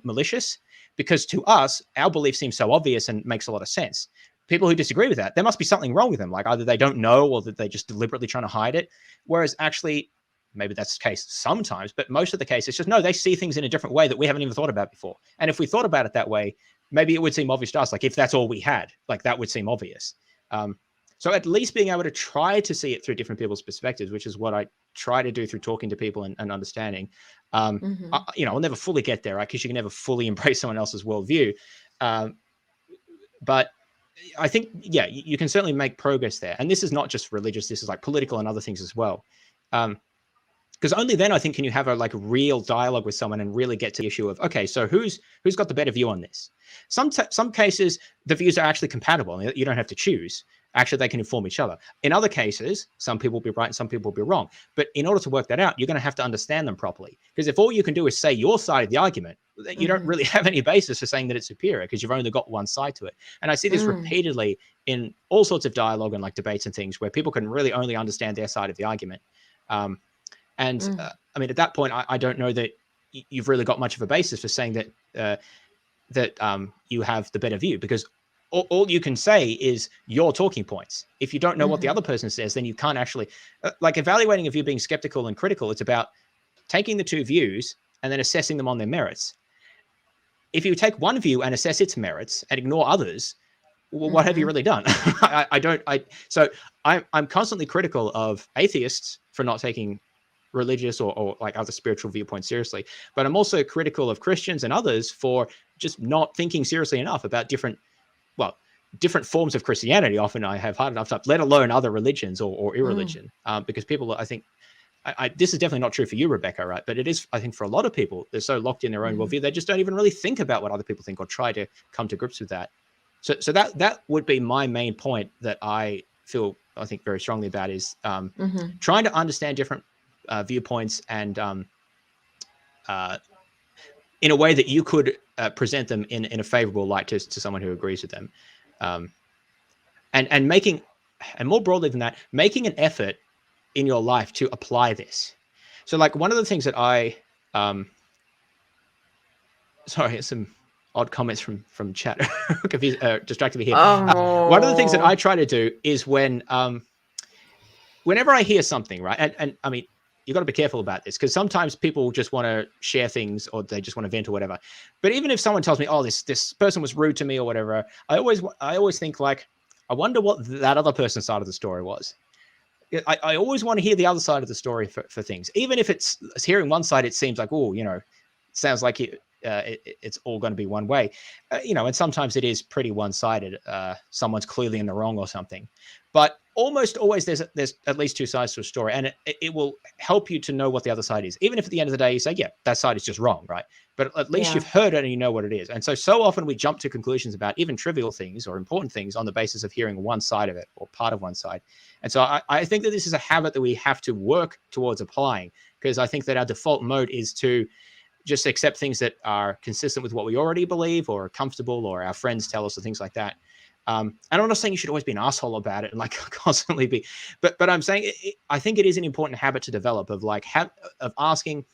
malicious, because to us, our belief seems so obvious and makes a lot of sense. People who disagree with that, there must be something wrong with them. Like either they don't know or that they're just deliberately trying to hide it. Whereas actually, maybe that's the case sometimes, but most of the case, it's just, no, they see things in a different way that we haven't even thought about before. And if we thought about it that way, maybe it would seem obvious to us. Like if that's all we had, like that would seem obvious. So at least being able to try to see it through different people's perspectives, which is what I try to do through talking to people and understanding. I'll never fully get there, right? Because you can never fully embrace someone else's worldview. But I think, yeah, you can certainly make progress there. And this is not just religious. This is like political and other things as well. Because only then I think can you have a real dialogue with someone and really get to the issue of, okay, so who's got the better view on this? Some cases, the views are actually compatible. You don't have to choose. Actually, they can inform each other. In other cases, some people will be right and some people will be wrong. But in order to work that out, you're going to have to understand them properly. Because if all you can do is say your side of the argument, you don't really have any basis for saying that it's superior because you've only got one side to it. And I see this repeatedly in all sorts of dialogue and debates and things where people can really only understand their side of the argument. I mean, at that point, I don't know that you've really got much of a basis for saying that you have the better view, because all you can say is your talking points. If you don't know what the other person says, then you can't actually, evaluating a view being skeptical and critical. It's about taking the two views and then assessing them on their merits. If you take one view and assess its merits and ignore others, well, what have you really done? So I'm constantly critical of atheists for not taking religious or other spiritual viewpoints seriously, but I'm also critical of Christians and others for just not thinking seriously enough about different forms of Christianity. Often I have hard enough time, let alone other religions or irreligion, because people, I think, this is definitely not true for you, Rebecca, right? But it is, I think, for a lot of people, they're so locked in their own worldview, they just don't even really think about what other people think or try to come to grips with that. So that would be my main point that I think very strongly about is trying to understand different viewpoints and in a way that you could present them in a favorable light to someone who agrees with them. And more broadly than that, making an effort in your life to apply this. So one of the things that I, sorry, some odd comments from chat distracted me here. One of the things that I try to do is whenever I hear something, right, and I mean, you've got to be careful about this, because sometimes people just want to share things or they just want to vent or whatever. But even if someone tells me, oh, this person was rude to me or whatever, I always think I wonder what that other person's side of the story was. I always want to hear the other side of the story for things. Even if it's hearing one side, it seems like, oh, it sounds like it's all going to be one way, and sometimes it is pretty one-sided. Someone's clearly in the wrong or something, but almost always there's at least two sides to a story, and it will help you to know what the other side is. Even if at the end of the day you say, yeah, that side is just wrong, right? But at least you've heard it and you know what it is. And so often we jump to conclusions about even trivial things or important things on the basis of hearing one side of it or part of one side. And so I think that this is a habit that we have to work towards applying, because I think that our default mode is to just accept things that are consistent with what we already believe or are comfortable or our friends tell us or things like that. And I'm not saying you should always be an asshole about it and constantly be, but I'm saying I think it is an important habit to develop of asking,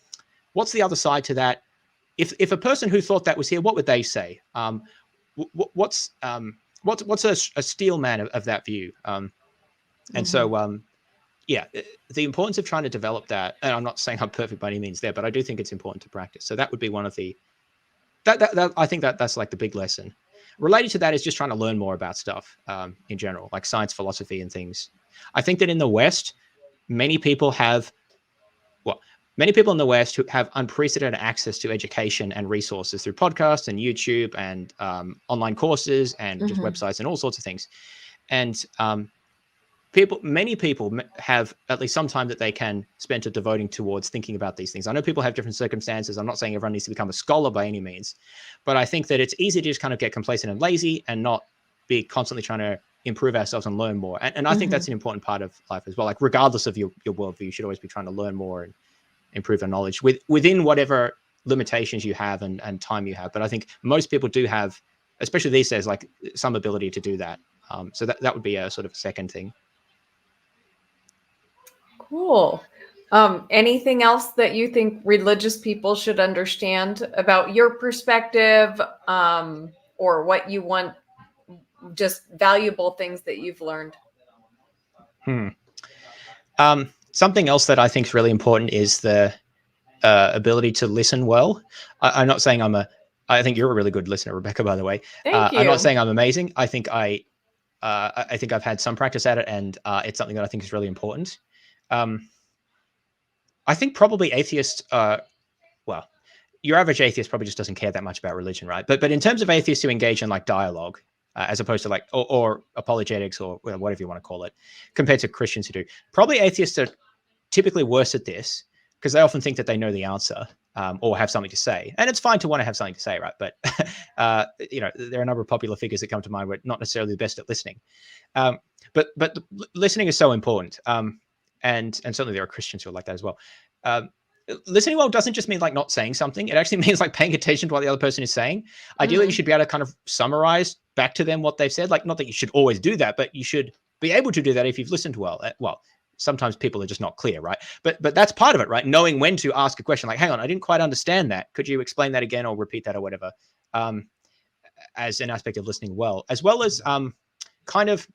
what's the other side to that? If a person who thought that was here, what would they say? What's a steel man of that view? And so, the importance of trying to develop that, and I'm not saying I'm perfect by any means there, but I do think it's important to practice. So that would be one of the, I think that's the big lesson. related to that is just trying to learn more about stuff in general, like science, philosophy, and things. I think that in the West, many people in the West who have unprecedented access to education and resources through podcasts and YouTube and online courses and just websites and all sorts of things. And many people have at least some time that they can spend to devoting towards thinking about these things. I know people have different circumstances. I'm not saying everyone needs to become a scholar by any means, but I think that it's easy to just kind of get complacent and lazy and not be constantly trying to improve ourselves and learn more. And I think that's an important part of life as well. Like regardless of your worldview, you should always be trying to learn more and improve our knowledge within whatever limitations you have and time you have. But I think most people do have, especially these days, like some ability to do that. So that would be a sort of second thing. Cool. Anything else that you think religious people should understand about your perspective, or what you want, just valuable things that you've learned? Something else that I think is really important is the ability to listen well. I'm not saying I think you're a really good listener, Rebecca, by the way. Thank you. I'm not saying I'm amazing. I think I think I've had some practice at it, and it's something that I think is really important. I think probably atheists, well, your average atheist probably just doesn't care that much about religion, right? But in terms of atheists who engage in like dialogue, as opposed to like, or apologetics or whatever you want to call it, compared to Christians who do, probably atheists are typically worse at this because they often think that they know the answer or have something to say. And it's fine to want to have something to say, right? But, there are a number of popular figures that come to mind who are not necessarily the best at listening. But listening is so important. And certainly there are Christians who are like that as well. Listening well doesn't just mean like not saying something. It actually means like paying attention to what the other person is saying. Ideally, you should be able to kind of summarize back to them what they've said. Like, not that you should always do that, but you should be able to do that if you've listened well. Well, sometimes people are just not clear, right? But that's part of it, right? Knowing when to ask a question, like, hang on, I didn't quite understand that. Could you explain that again or repeat that or whatever? As an aspect of listening well as kind of,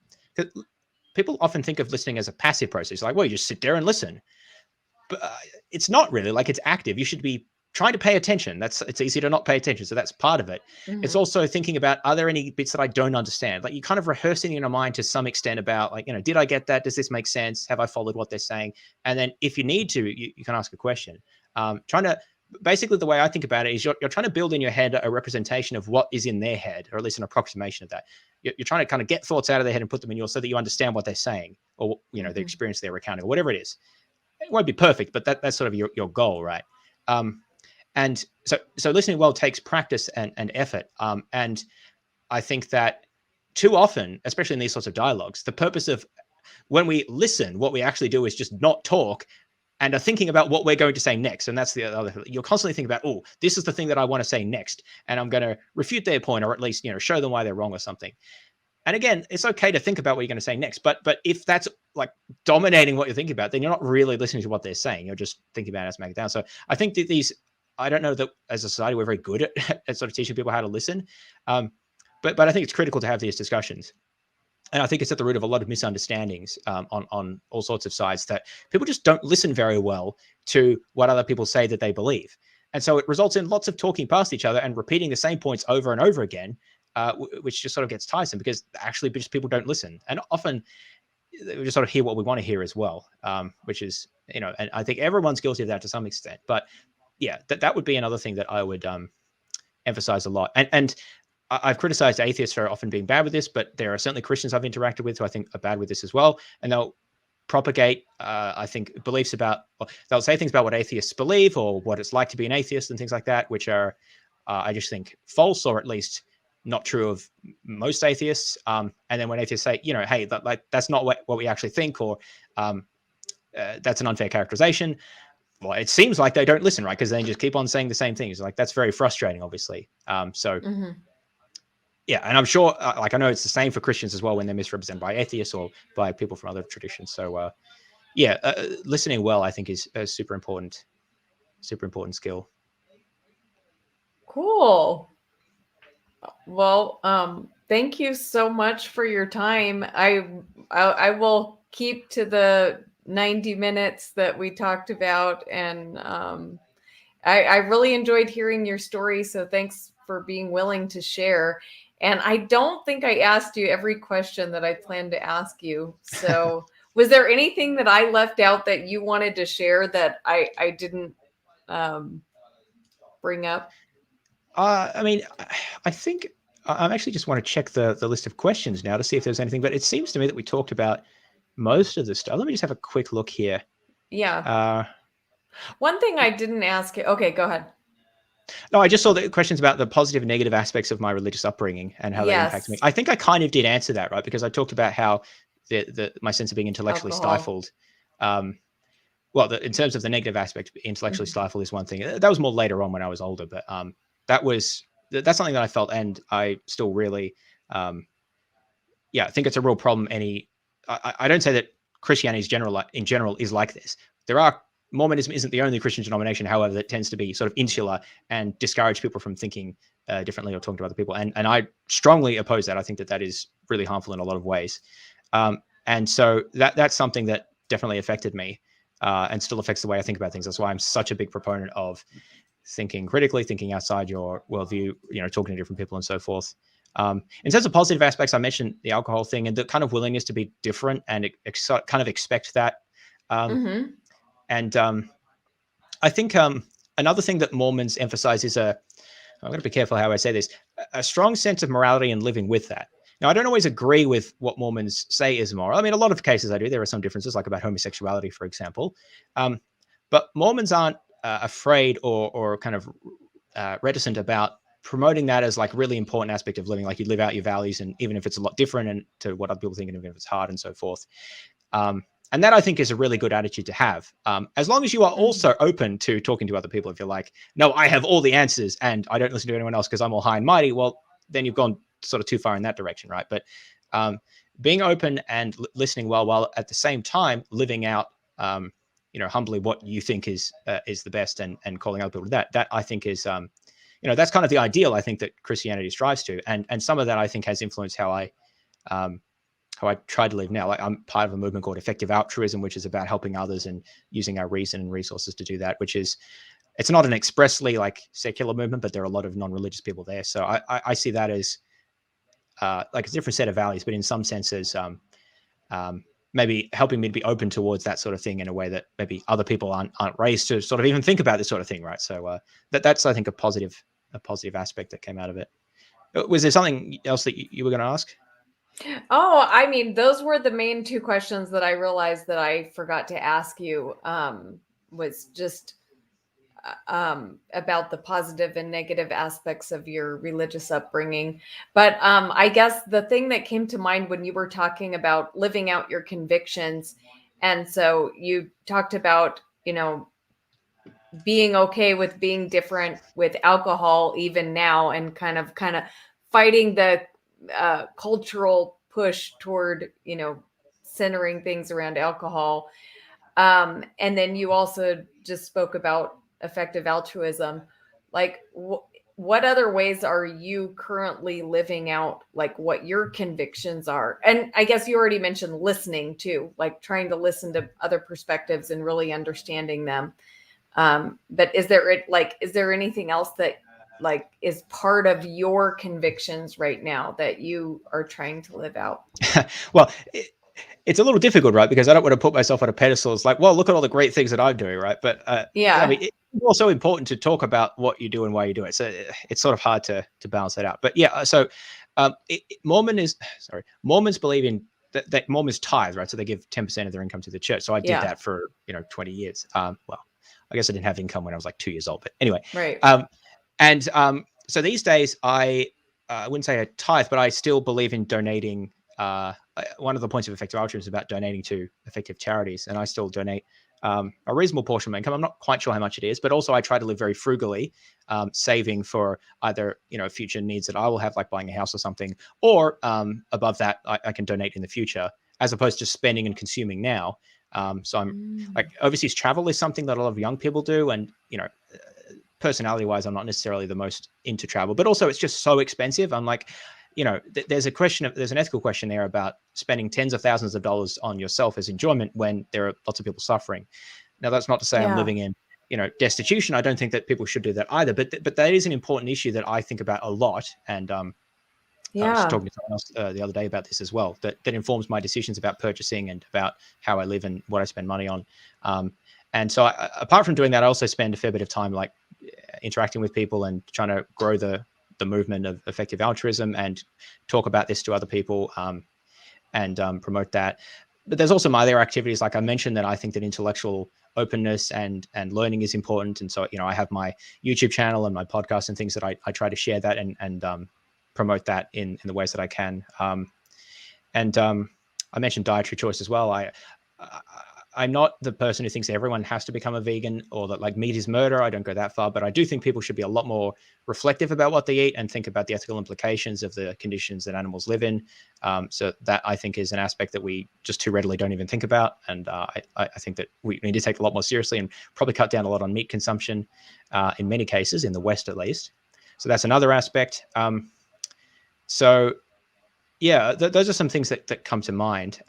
people often think of listening as a passive process. Like, well, you just sit there and listen. But it's not really, like, it's active. You should be trying to pay attention. It's easy to not pay attention. So that's part of it. It's also thinking about, are there any bits that I don't understand? Like, you kind of rehearsing in your mind to some extent about like, did I get that? Does this make sense? Have I followed what they're saying? And then if you need to, you can ask a question. Basically the way I think about it is you're trying to build in your head a representation of what is in their head, or at least an approximation of that. You're trying to kind of get thoughts out of their head and put them in yours so that you understand what they're saying, or, the experience they're recounting, or whatever it is. It won't be perfect, but that's sort of your goal, right? And so listening well takes practice and effort. And I think that too often, especially in these sorts of dialogues, the purpose of when we listen, what we actually do is just not talk and are thinking about what we're going to say next. And that's the other thing. You're constantly thinking about, oh, this is the thing that I want to say next, and I'm going to refute their point, or at least, show them why they're wrong or something. And again, it's okay to think about what you're going to say next, but if that's like dominating what you're thinking about, then you're not really listening to what they're saying. You're just thinking about it as make it down. So I think that I don't know that as a society we're very good at sort of teaching people how to listen, but I think it's critical to have these discussions. And I think it's at the root of a lot of misunderstandings on all sorts of sides, that people just don't listen very well to what other people say that they believe. And so it results in lots of talking past each other and repeating the same points over and over again, which just sort of gets tiresome because actually just people don't listen. And often we just sort of hear what we want to hear as well, which is, and I think everyone's guilty of that to some extent. But yeah, that would be another thing that I would emphasize a lot. And I've criticized atheists for often being bad with this, but there are certainly Christians I've interacted with who I think are bad with this as well. And they'll propagate, I think, beliefs about, they'll say things about what atheists believe or what it's like to be an atheist and things like that, which are, I just think, false, or at least not true of most atheists. And then when atheists say, hey, that's not what we actually think, or that's an unfair characterization, well, it seems like they don't listen, right? Because they just keep on saying the same things. Like, that's very frustrating, obviously. Yeah, and I'm sure, I know it's the same for Christians as well when they're misrepresented by atheists or by people from other traditions. So, listening well, I think, is a super important skill. Cool. Well, thank you so much for your time. I will keep to the 90 minutes that we talked about, and I really enjoyed hearing your story. So thanks for being willing to share. And I don't think I asked you every question that I planned to ask you. So was there anything that I left out that you wanted to share that I didn't bring up? I mean, I think I'm actually just want to check the list of questions now to see if there's anything, but it seems to me that we talked about most of the stuff. Let me just have a quick look here. Yeah. One thing I didn't ask you. Okay, go ahead. No, I just saw the questions about the positive and negative aspects of my religious upbringing and how they impact me. Yes. I think I kind of did answer that, right? Because I talked about how my sense of being intellectually Alcohol. stifled. Well, in terms of the negative aspect, intellectually stifled is one thing. That was more later on when I was older, but that's something that I felt, and I still really, I think it's a real problem. I don't say that Christianity in general is like this. Mormonism isn't the only Christian denomination, however, that tends to be sort of insular and discourage people from thinking differently or talking to other people. And I strongly oppose that. I think that is really harmful in a lot of ways. And so that's something that definitely affected me and still affects the way I think about things. That's why I'm such a big proponent of thinking critically, thinking outside your worldview, talking to different people and so forth. In terms of positive aspects, I mentioned the alcohol thing and the kind of willingness to be different and kind of expect that. And I think another thing that Mormons emphasize is I'm going to be careful how I say this, a strong sense of morality and living with that. Now, I don't always agree with what Mormons say is moral. I mean, a lot of cases I do. There are some differences, like about homosexuality, for example. But Mormons aren't afraid or kind of reticent about promoting that as like really important aspect of living. Like you live out your values, and even if it's a lot different and to what other people think, and even if it's hard and so forth. And that I think is a really good attitude to have, as long as you are also open to talking to other people. If you're like, no, I have all the answers and I don't listen to anyone else because I'm all high and mighty, well, then you've gone sort of too far in that direction, right? But being open and listening well, while at the same time living out, humbly what you think is the best, and calling other people to that I think is, that's kind of the ideal I think that Christianity strives to, and some of that I think has influenced how I try to live now. Like I'm part of a movement called effective altruism, which is about helping others and using our reason and resources to do that, it's not an expressly like secular movement, but there are a lot of non-religious people there. So I see that as like a different set of values, but in some senses, maybe helping me to be open towards that sort of thing in a way that maybe other people aren't raised to sort of even think about this sort of thing. Right. So that's, I think, a positive aspect that came out of it. Was there something else that you were going to ask? Oh, I mean, those were the main two questions that I realized that I forgot to ask you, was just about the positive and negative aspects of your religious upbringing. But I guess the thing that came to mind when you were talking about living out your convictions, and so you talked about, being okay with being different with alcohol even now, and kind of fighting the cultural push toward, centering things around alcohol. And then you also just spoke about effective altruism. Like, what other ways are you currently living out, like, what your convictions are? And I guess you already mentioned listening too, like trying to listen to other perspectives and really understanding them. But is there anything else that like is part of your convictions right now that you are trying to live out? Well, it's a little difficult, right? Because I don't want to put myself on a pedestal. It's like, well, look at all the great things that I'm doing, right? But I mean, it's also important to talk about what you do and why you do it. So it's sort of hard to balance that out. But yeah, so Mormons believe in that Mormons tithe, right? So they give 10% of their income to the church. So I did that for 20 years. Well, I guess I didn't have income when I was like 2 years old, but anyway. Right. So these days I wouldn't say I tithe, but I still believe in donating. One of the points of effective altruism is about donating to effective charities, and I still donate a reasonable portion of my income. I'm not quite sure how much it is, but also I try to live very frugally, saving for either future needs that I will have, like buying a house or something, or above that I can donate in the future, as opposed to spending and consuming now. So I'm like, overseas travel is something that a lot of young people do, and personality wise, I'm not necessarily the most into travel, but also it's just so expensive. I'm like, there's an ethical question there about spending tens of thousands of dollars on yourself as enjoyment when there are lots of people suffering. Now, that's not to say I'm living in, destitution. I don't think that people should do that either, but that is an important issue that I think about a lot. And I was Yeah. talking to someone else the other day about this as well, that informs my decisions about purchasing and about how I live and what I spend money on. And so apart from doing that, I also spend a fair bit of time like interacting with people and trying to grow the movement of effective altruism and talk about this to other people, and promote that. But there's also my other activities. Like I mentioned, that I think that intellectual openness and learning is important. And so, I have my YouTube channel and my podcast and things that I try to share that and promote that in the ways that I can. And I mentioned dietary choice as well. I'm not the person who thinks everyone has to become a vegan or that like meat is murder. I don't go that far, but I do think people should be a lot more reflective about what they eat and think about the ethical implications of the conditions that animals live in. So that I think is an aspect that we just too readily don't even think about. And I think that we need to take a lot more seriously and probably cut down a lot on meat consumption in many cases, in the West at least. So that's another aspect. So yeah, those are some things that come to mind.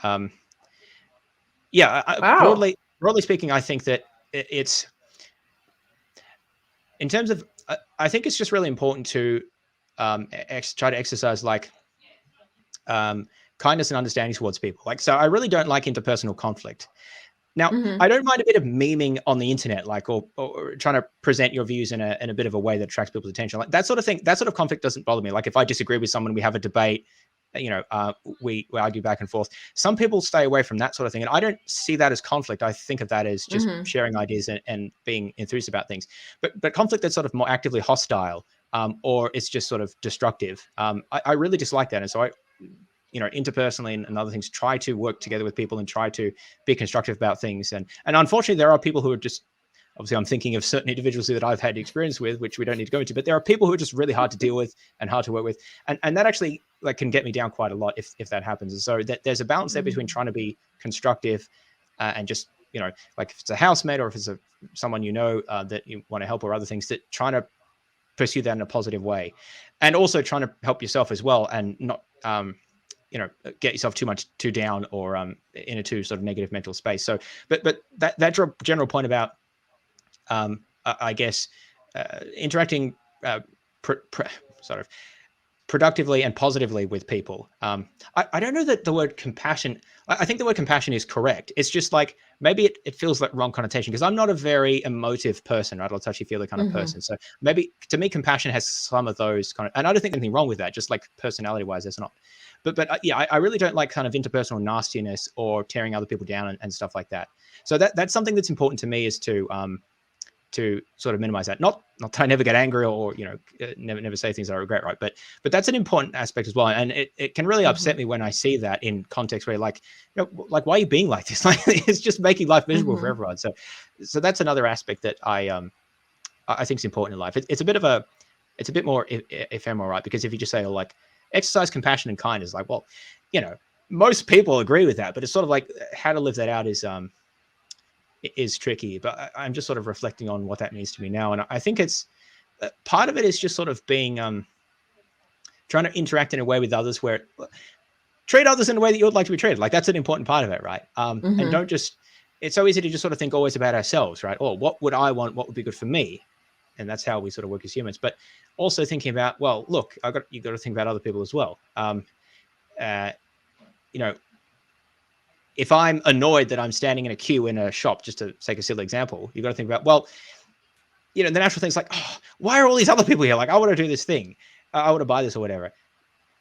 Yeah, Wow. broadly speaking, I think that it's in terms of, I think it's just really important to try to exercise like kindness and understanding towards people. Like, so I really don't like interpersonal conflict. Now, I don't mind a bit of memeing on the internet, like, or trying to present your views in a bit of a way that attracts people's attention. Like that sort of thing, that sort of conflict doesn't bother me. Like if I disagree with someone, we have a debate, we argue back and forth. Some people stay away from that sort of thing. And I don't see that as conflict. I think of that as just sharing ideas and being enthused about things. But conflict that's sort of more actively hostile, or it's just sort of destructive. I really dislike that. And so interpersonally and other things, try to work together with people and try to be constructive about things. And unfortunately, there are people who are just, obviously I'm thinking of certain individuals that I've had experience with, which we don't need to go into, but there are people who are just really hard to deal with and hard to work with. And that actually like can get me down quite a lot if that happens. And so there's a balance there between trying to be constructive and just, like if it's a housemate or if it's someone that you want to help or other things, that trying to pursue that in a positive way. And also trying to help yourself as well and not, get yourself too down or in a too sort of negative mental space. So, but that general point about, I guess, interacting sort of productively and positively with people. I don't know that the word compassion, I think the word compassion is correct. It's just like, maybe it feels like wrong connotation because I'm not a very emotive person, right? Or touchy-feely kind of person. So maybe to me, compassion has some of those kind of, and I don't think anything wrong with that, just like personality-wise, there's not. But yeah, I really don't like kind of interpersonal nastiness or tearing other people down and stuff like that. So that's something that's important to me, is to sort of minimize that. Not that I never get angry or never say things I regret, right? But that's an important aspect as well. And it can really upset me when I see that in context where like why are you being like this? Like it's just making life miserable for everyone. So that's another aspect that I think is important in life. It's a bit more ephemeral, right? Because if you just say like exercise compassion and kindness, like, well, most people agree with that, but it's sort of like how to live that out is tricky. But I'm just sort of reflecting on what that means to me now. And I think it's part of it is just sort of being, trying to interact in a way with others where treat others in a way that you would like to be treated. Like that's an important part of it. Right. And don't just, it's so easy to just sort of think always about ourselves, right? Or what would I want? What would be good for me? And that's how we sort of work as humans. But also thinking about, well, look, you got to think about other people as well. If I'm annoyed that I'm standing in a queue in a shop, just to take a silly example, you got to think about, well, the natural thing's like, oh, why are all these other people here? Like, I want to do this thing. I want to buy this or whatever.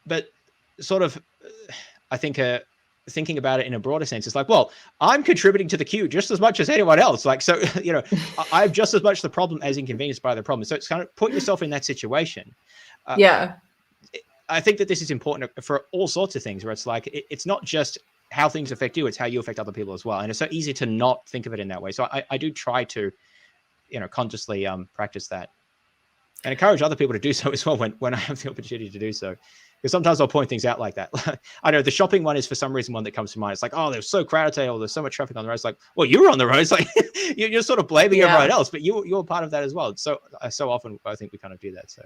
But sort of, I think, thinking about it in a broader sense, it's like, well, I'm contributing to the queue just as much as anyone else. Like, so, I have just as much the problem as inconvenienced by the problem. So it's kind of put yourself in that situation. Yeah. I think that this is important for all sorts of things where it's like, it's not just how things affect you, it's how you affect other people as well. And it's so easy to not think of it in that way. So I do try to, consciously practice that and encourage other people to do so as well when I have the opportunity to do so. Because sometimes I'll point things out like that. I know the shopping one is for some reason one that comes to mind. It's like, oh, they're so crowded today, or there's so much traffic on the road. It's like, well, you were on the road. It's like you're sort of blaming everyone else, but you're part of that as well. So often I think we kind of do that. So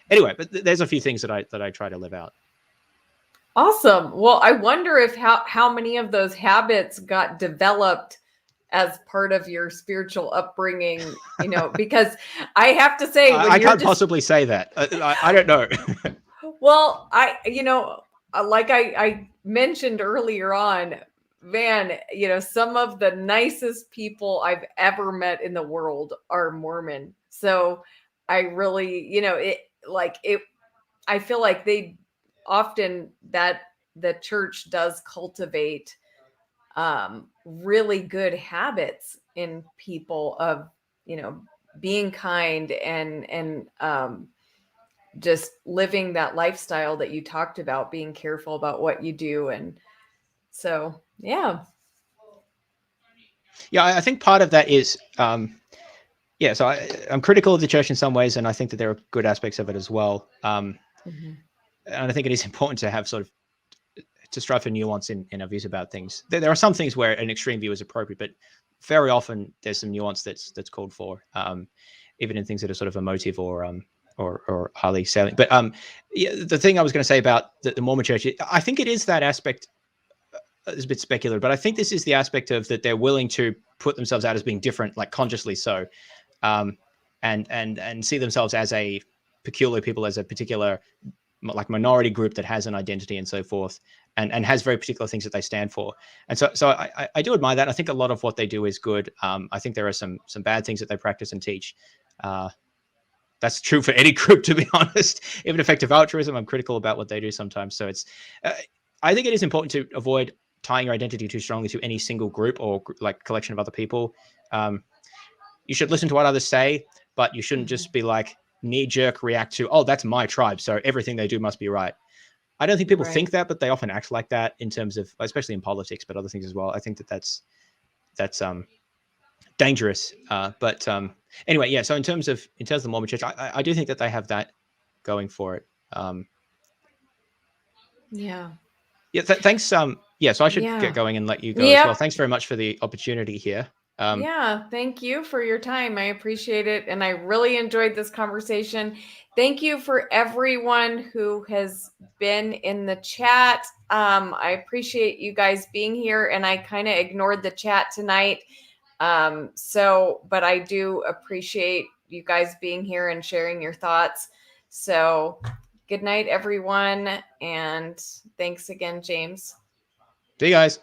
anyway, but there's a few things that I try to live out. Awesome. Well, I wonder if how many of those habits got developed as part of your spiritual upbringing, because I have to say, I can't possibly say that. I don't know. Well, like I mentioned earlier on, man, some of the nicest people I've ever met in the world are Mormon. So I really, I feel like they often that the church does cultivate really good habits in people of, being kind and just living that lifestyle that you talked about, being careful about what you do. And so, yeah. Yeah, I think part of that is, so I'm critical of the church in some ways, and I think that there are good aspects of it as well. Mhm. And I think it is important to have sort of to strive for nuance in our views about things. There are some things where an extreme view is appropriate, but very often there's some nuance that's called for, even in things that are sort of emotive or highly salient. But the thing I was going to say about the Mormon Church, I think it is that aspect. It's a bit speculative, but I think this is the aspect of that they're willing to put themselves out as being different, like consciously so, and see themselves as a peculiar people, as a particular like minority group that has an identity and so forth, and has very particular things that they stand for. And so I do admire that. I think a lot of what they do is good. I think there are some bad things that they practice and teach. That's true for any group, to be honest. Even effective altruism, I'm critical about what they do sometimes. So it's, I think it is important to avoid tying your identity too strongly to any single group or like collection of other people. You should listen to what others say, but you shouldn't just be like knee-jerk react to, oh, that's my tribe, so everything they do must be right. I don't think people think that, but they often act like that in terms of, especially in politics, but other things as well. I think that's dangerous. But anyway, yeah. So in terms of the Mormon Church, I do think that they have that going for it. Yeah. Yeah. Thanks. Yeah. So I should get going and let you go as well. Thanks very much for the opportunity here. Yeah, thank you for your time. I appreciate it. And I really enjoyed this conversation. Thank you for everyone who has been in the chat. I appreciate you guys being here. And I kind of ignored the chat tonight. But I do appreciate you guys being here and sharing your thoughts. So good night, everyone. And thanks again, James. See you guys.